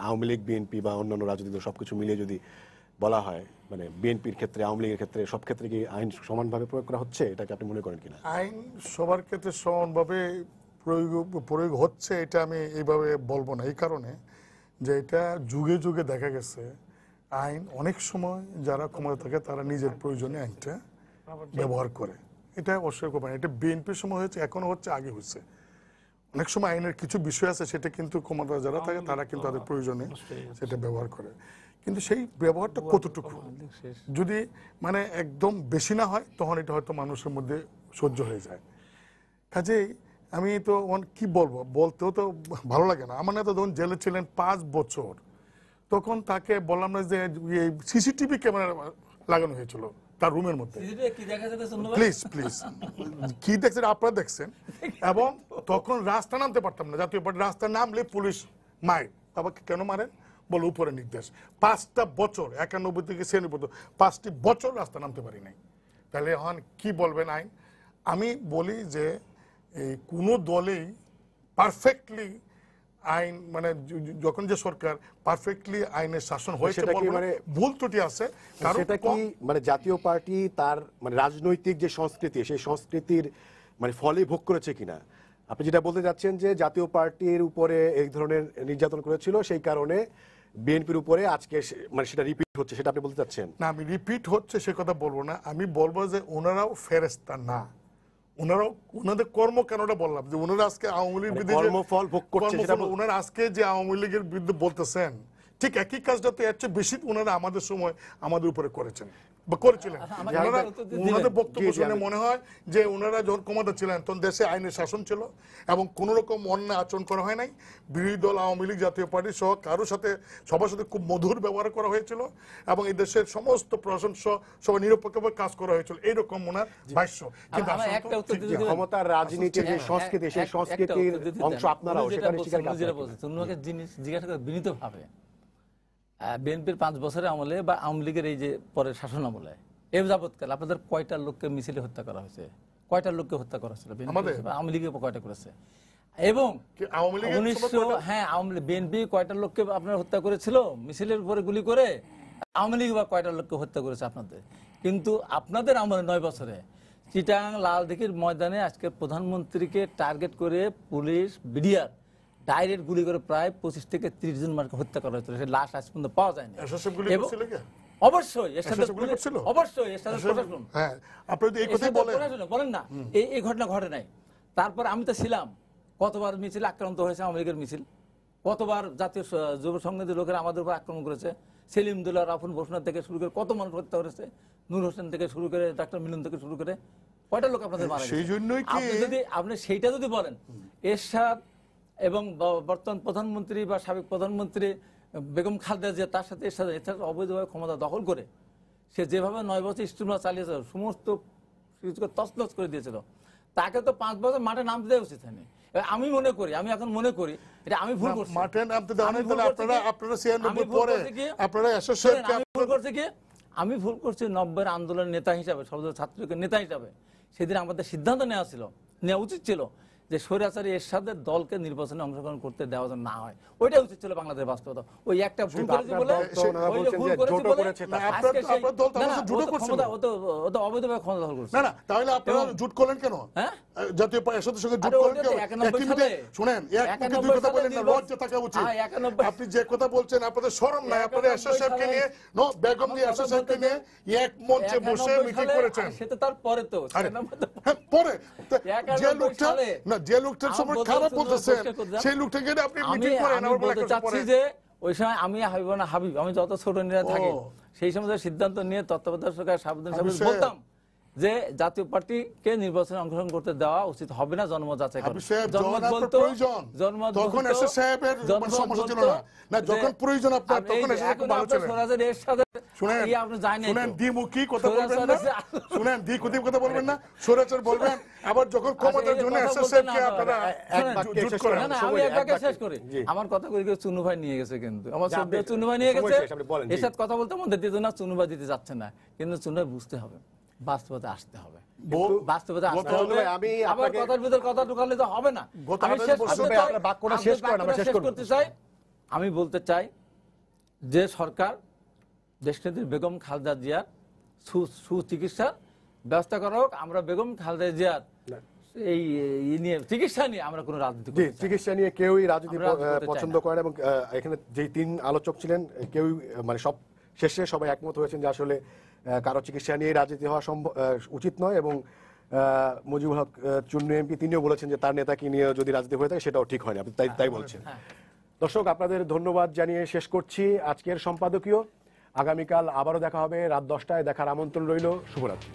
আওয়ামী লীগ বিএনপি বা অন্যান্য রাজনৈতিক সবকিছু মিলিয়ে যদি বলা হয়, মানে বিএনপির ক্ষেত্রে আওয়ামী লীগের ক্ষেত্রে সব ক্ষেত্রে কি আইন সমানভাবে প্রয়োগ করা হচ্ছে, এটাকে আপনি মনে করেন কিনা? আইন সবার ক্ষেত্রে সমানভাবে প্রয়োগ হচ্ছে এটা আমি এইভাবে বলবো না, এই কারণে যে এটা যুগে যুগে দেখা গেছে আইন অনেক সময় যারা ক্ষমতা থাকে তারা নিজের প্রয়োজনে আইনটা ব্যবহার করে। এটা অবশ্যই করবেন, এটা বিএনপির সময় হয়েছে, এখনো হচ্ছে, আগে হচ্ছে। অনেক সময় আইনের কিছু বিষয় আছে সেটা কিন্তু ক্ষমতা যারা থাকে তারা কিন্তু তাদের প্রয়োজনে সেটা ব্যবহার করে, কিন্তু সেই ব্যবহারটা কতটুকু, যদি একদম বেশি না হয় তখন এটা হয়তো মানুষের মধ্যে সহ্য হয়ে যায়। কাজেই আমি তো কি বলবো, বলতেও তো ভালো লাগে না। আমার নেতা যখন জেলে ছিলেন 5 বছর, তখন তাকে বললাম না যে সিসিটিভি ক্যামেরা লাগানো হয়েছিল তার রুমের মধ্যে, প্লিজ প্লিজ, কি দেখছেন আপনারা দেখছেন, এবং তখন রাস্তা নামতে পারতাম না, জাতীয় পার্টি রাস্তা নামলে পুলিশ মারে। বাবাকে কেন মারেন? বলে উপরে নির্দেশ। 5টা বছর, 91 থেকে 96 পর্যন্ত 5টি বছর রাস্তা নামতে পারি নাই। তাহলে এখন কি বলবেন আইন? আমি বলি যে কোনো দলেই পারফেক্টলি আইন যখন যে সরকার পারফেক্টলি আইনের শাসন হয়েছে, ভুল ত্রুটি আছে, সেটা কি জাতীয় পার্টি তার রাজনৈতিক যে সংস্কৃতি, সেই সংস্কৃতির ফলে ভোগ করেছে কিনা? আপনি যেটা বলতে যাচ্ছেন যে জাতীয় পার্টির উপরে এই ধরনের নির্যাতন করেছিল, সেই কারণে বিএনপির উপরে আজকে সেটা রিপিট হচ্ছে, সেটা আপনি বলতে চাচ্ছেন? না, আমি রিপিট হচ্ছে সে কথা বলবো না, আমি বলবো যে ওনারাও ফেরেশতা না, ওনারাও ওনাদের কর্ম কেনটা বললাম যে ওনারা আজকে আওয়ামী লীগের বিরুদ্ধে কর্মফল ভোগ করছে, ওনারা আজকে যে আওয়ামী লীগের বিরুদ্ধে বলতেছেন ঠিক একই কাজটা তো এর চেয়ে বেশি ওনারা আমাদের সময় আমাদের উপরে করেছেন বা করেছিলেন। আমাকে ওনারা উত্তর দিলেন। ওনাদের বক্তব্য জি, জি, শুনে মনে হয় যে ওনারা যখন ক্ষমতা ছিলেন তখন দেশে আইনের শাসন ছিল এবং কোন রকম অন্যায় আচরণ করা হয় নাই। বিরোধী দল আওয়ামী লীগ জাতীয় পার্টি সহ কারোর সাথে সবার সাথে খুব মধুর ব্যবহার করা হয়েছিল এবং এই দেশের সমস্ত প্রশাসন সহ সবাই নিরপেক্ষভাবে কাজ করা হয়েছিল, এইরকম ওনার ভাষ্য। কিন্তু আমার আসলে তো একটা উত্তর ঠিক দিতে না। ক্ষমতার রাজনীতির যে সংস্কৃতি, সেই সংস্কৃতির অংশ আপনারাও সেখানে স্বীকার করেন। তোমাকে জিনিস জিজ্ঞাসা করে বিনীত ভাবে বিএনপির 5 বছরের আমলে বা আওয়ামী লীগের এই যে পরের শাসন আমলে এ যাবৎকাল আপনাদের কয়টা লোককে মিছিলে হত্যা করা হয়েছে? কয়টা লোককে হত্যা করা হয়েছিল? আওয়ামী লীগের কয়টা করেছে? এবং আওয়ামী লীগের 1900 হ্যাঁ আওয়ামী বিএনপি কয়টা লোককে আপনার হত্যা করেছিল মিছিলের উপরে গুলি করে? আওয়ামী লীগ বা কয়টা লোককে হত্যা করেছে আপনাদের? কিন্তু আপনাদের আমলে 9 বছরে চিটাং লালদিঘির ময়দানে আজকে প্রধানমন্ত্রীকে টার্গেট করে পুলিশ বিডিআর ডাইরেক্ট গুলি করে প্রায় 25 থেকে 30 জন মানুষকে হত্যা করা হয়েছিল। সে লাশ আজ পর্যন্ত পাওয়া যায়নি। এসএসএফ গুলি এবং করছিল কি? অবশ্যই এর সাথে গুলি করছিল? অবশ্যই এর সাথে প্রশাসন হ্যাঁ, আপনি যদি এই কথাই বলেন। বলেন না এই ঘটনা ঘটে নাই। তারপর আমি তো ছিলাম, কতবার মিছিল আক্রান্ত হয়েছে আওয়ামী লীগের মিছিল, কতবার জাতীয় যুব সংঘের লোকেরা আমাদের উপর আক্রমণ করেছে, সেলিম দুল্লাহ রাফুল বসুনা থেকে শুরু করে কত মানুষ হত্যা করেছে, নূর হোসেন থেকে শুরু করে ডাক্তার মিলন থেকে শুরু করে কয়টা লোক আপনাদের মারা গেছে? সেই জন্যই কি আপনি সেইটা যদি বলেন, এরশাদ এবং বর্তমান প্রধানমন্ত্রী বা সাবেক প্রধানমন্ত্রী বেগম খালেদা জিয়া তার সাথে এরশাদ অবৈধভাবে ক্ষমতা দখল করে সে যেভাবে 9 বছর ইস্টিমলা চালিয়েছিল, সমস্ত কিছুকে তছনছ করে দিয়েছিল, তাকে তো 5 বছর মাঠে নামতে দেওয়া উচিত হয়নি। আমি মনে করি, আমি এখন মনে করি এটা আমি ভুল করছি। মাঠে নামতে দেওয়া নাই, তাহলে আপনারা 96 পরে আপনারা আমি ভুল করছি 90-এর আন্দোলনের নেতা হিসাবে, সর্বদলীয় ছাত্রলীগের নেতা হিসাবে সেদিন আমাদের সিদ্ধান্ত নেওয়া উচিত ছিল যে স্বৈরাচারী এরশাদের দলকে নির্বাচনে অংশগ্রহণ করতে দেওয়া যেন না হয়। ওইটা উচিত ছিল বাংলাদেশের বাস্তবতা। ওই একটা ভুল করেছে বলে অবৈধভাবে ক্ষমতা দখল করছে। না, তাহলে আপনারা জোট করলেন কেন? জাতীয় এরশাদের সঙ্গে জোট করলেন কেন? শুনেন, এক মুখে দুই কথা বলেন না, লজ্জা থাকা উচিত। আপনি যে কথা বলছেন আপনাদের শরম নাই? আপনারা এরশাদ সাহেবকে নিয়ে বেগম দিয়ে এরশাদ সাহেবকে নিয়ে এক মঞ্চে বসে মিটিং করেছেন। সেটা তার পরে তো পরে যে লোকটার সময় খারাপ বলতেছেন সেই লোকটাকে আপনি মিটিং করেন। আমি বলতে চাচ্ছি যে ওই সময় আমি হাবিব আমি যত ছোট নিয়ে থাকি সেই সময় সিদ্ধান্ত নিয়ে তত্ত্বাবধায়ক সরকার সাবধান বলতাম যে জাতীয় পার্টিকে নির্বাচনে অংশগ্রহণ করতে দেওয়া উচিত হবে না, জনমত যাচাই করে। যখন প্রয়োজন আপনার তখন কথা বলবেন না, স্বৈরাচার বলবেন, আবার যখন ক্ষমতার জন্য শেষ করি আমার কথা কই চুনু ভাই নিয়ে গেছে, কিন্তু আমার চুনু ভাই নিয়ে গেছে, এর সাথে কথা বলতে আমাদের দিত না, চুনু ভাই দিতে যাচ্ছে না, কিন্তু চুনু ভাই বুঝতে হবে বাস্তবতা আসতে হবে, বাস্তবতা আসতে হবে। আবার কথার ভিতর কথা ঢুকালে তো হবে না। আমি বলতে চাই যে সরকার দেশনেত্রী বেগম খালেদা জিয়ার সুচিকিৎসার ব্যবস্থা করা হোক। আমরা বেগম খালেদা জিয়ার এই নিয়ে চিকিৎসা নিয়ে আমরা কোনো রাজনীতি করি না। চিকিৎসা নিয়ে কেউই রাজনীতি পছন্দ করে না, এবং এখানে যে 3 আলোচক ছিলেন কেউই মানে সব শেষে সবাই একমত হয়েছেন যে আসলে কারো চিকিৎসা নিয়ে রাজনীতি হওয়া উচিত নয়, এবং মুজিবুল হক চুন্নু এমপি তিনিও বলেছেন যে তার নেতাকে নিয়ে যদি রাজনীতি হয়ে থাকে সেটাও ঠিক হয়নি। আপনি তাই বলছেন। দর্শক, আপনাদের ধন্যবাদ জানিয়ে শেষ করছি আজকের সম্পাদকীয়। আগামীকাল আবারও দেখা হবে রাত 10টায়, দেখার আমন্ত্রণ রইল। শুভরাত্রি।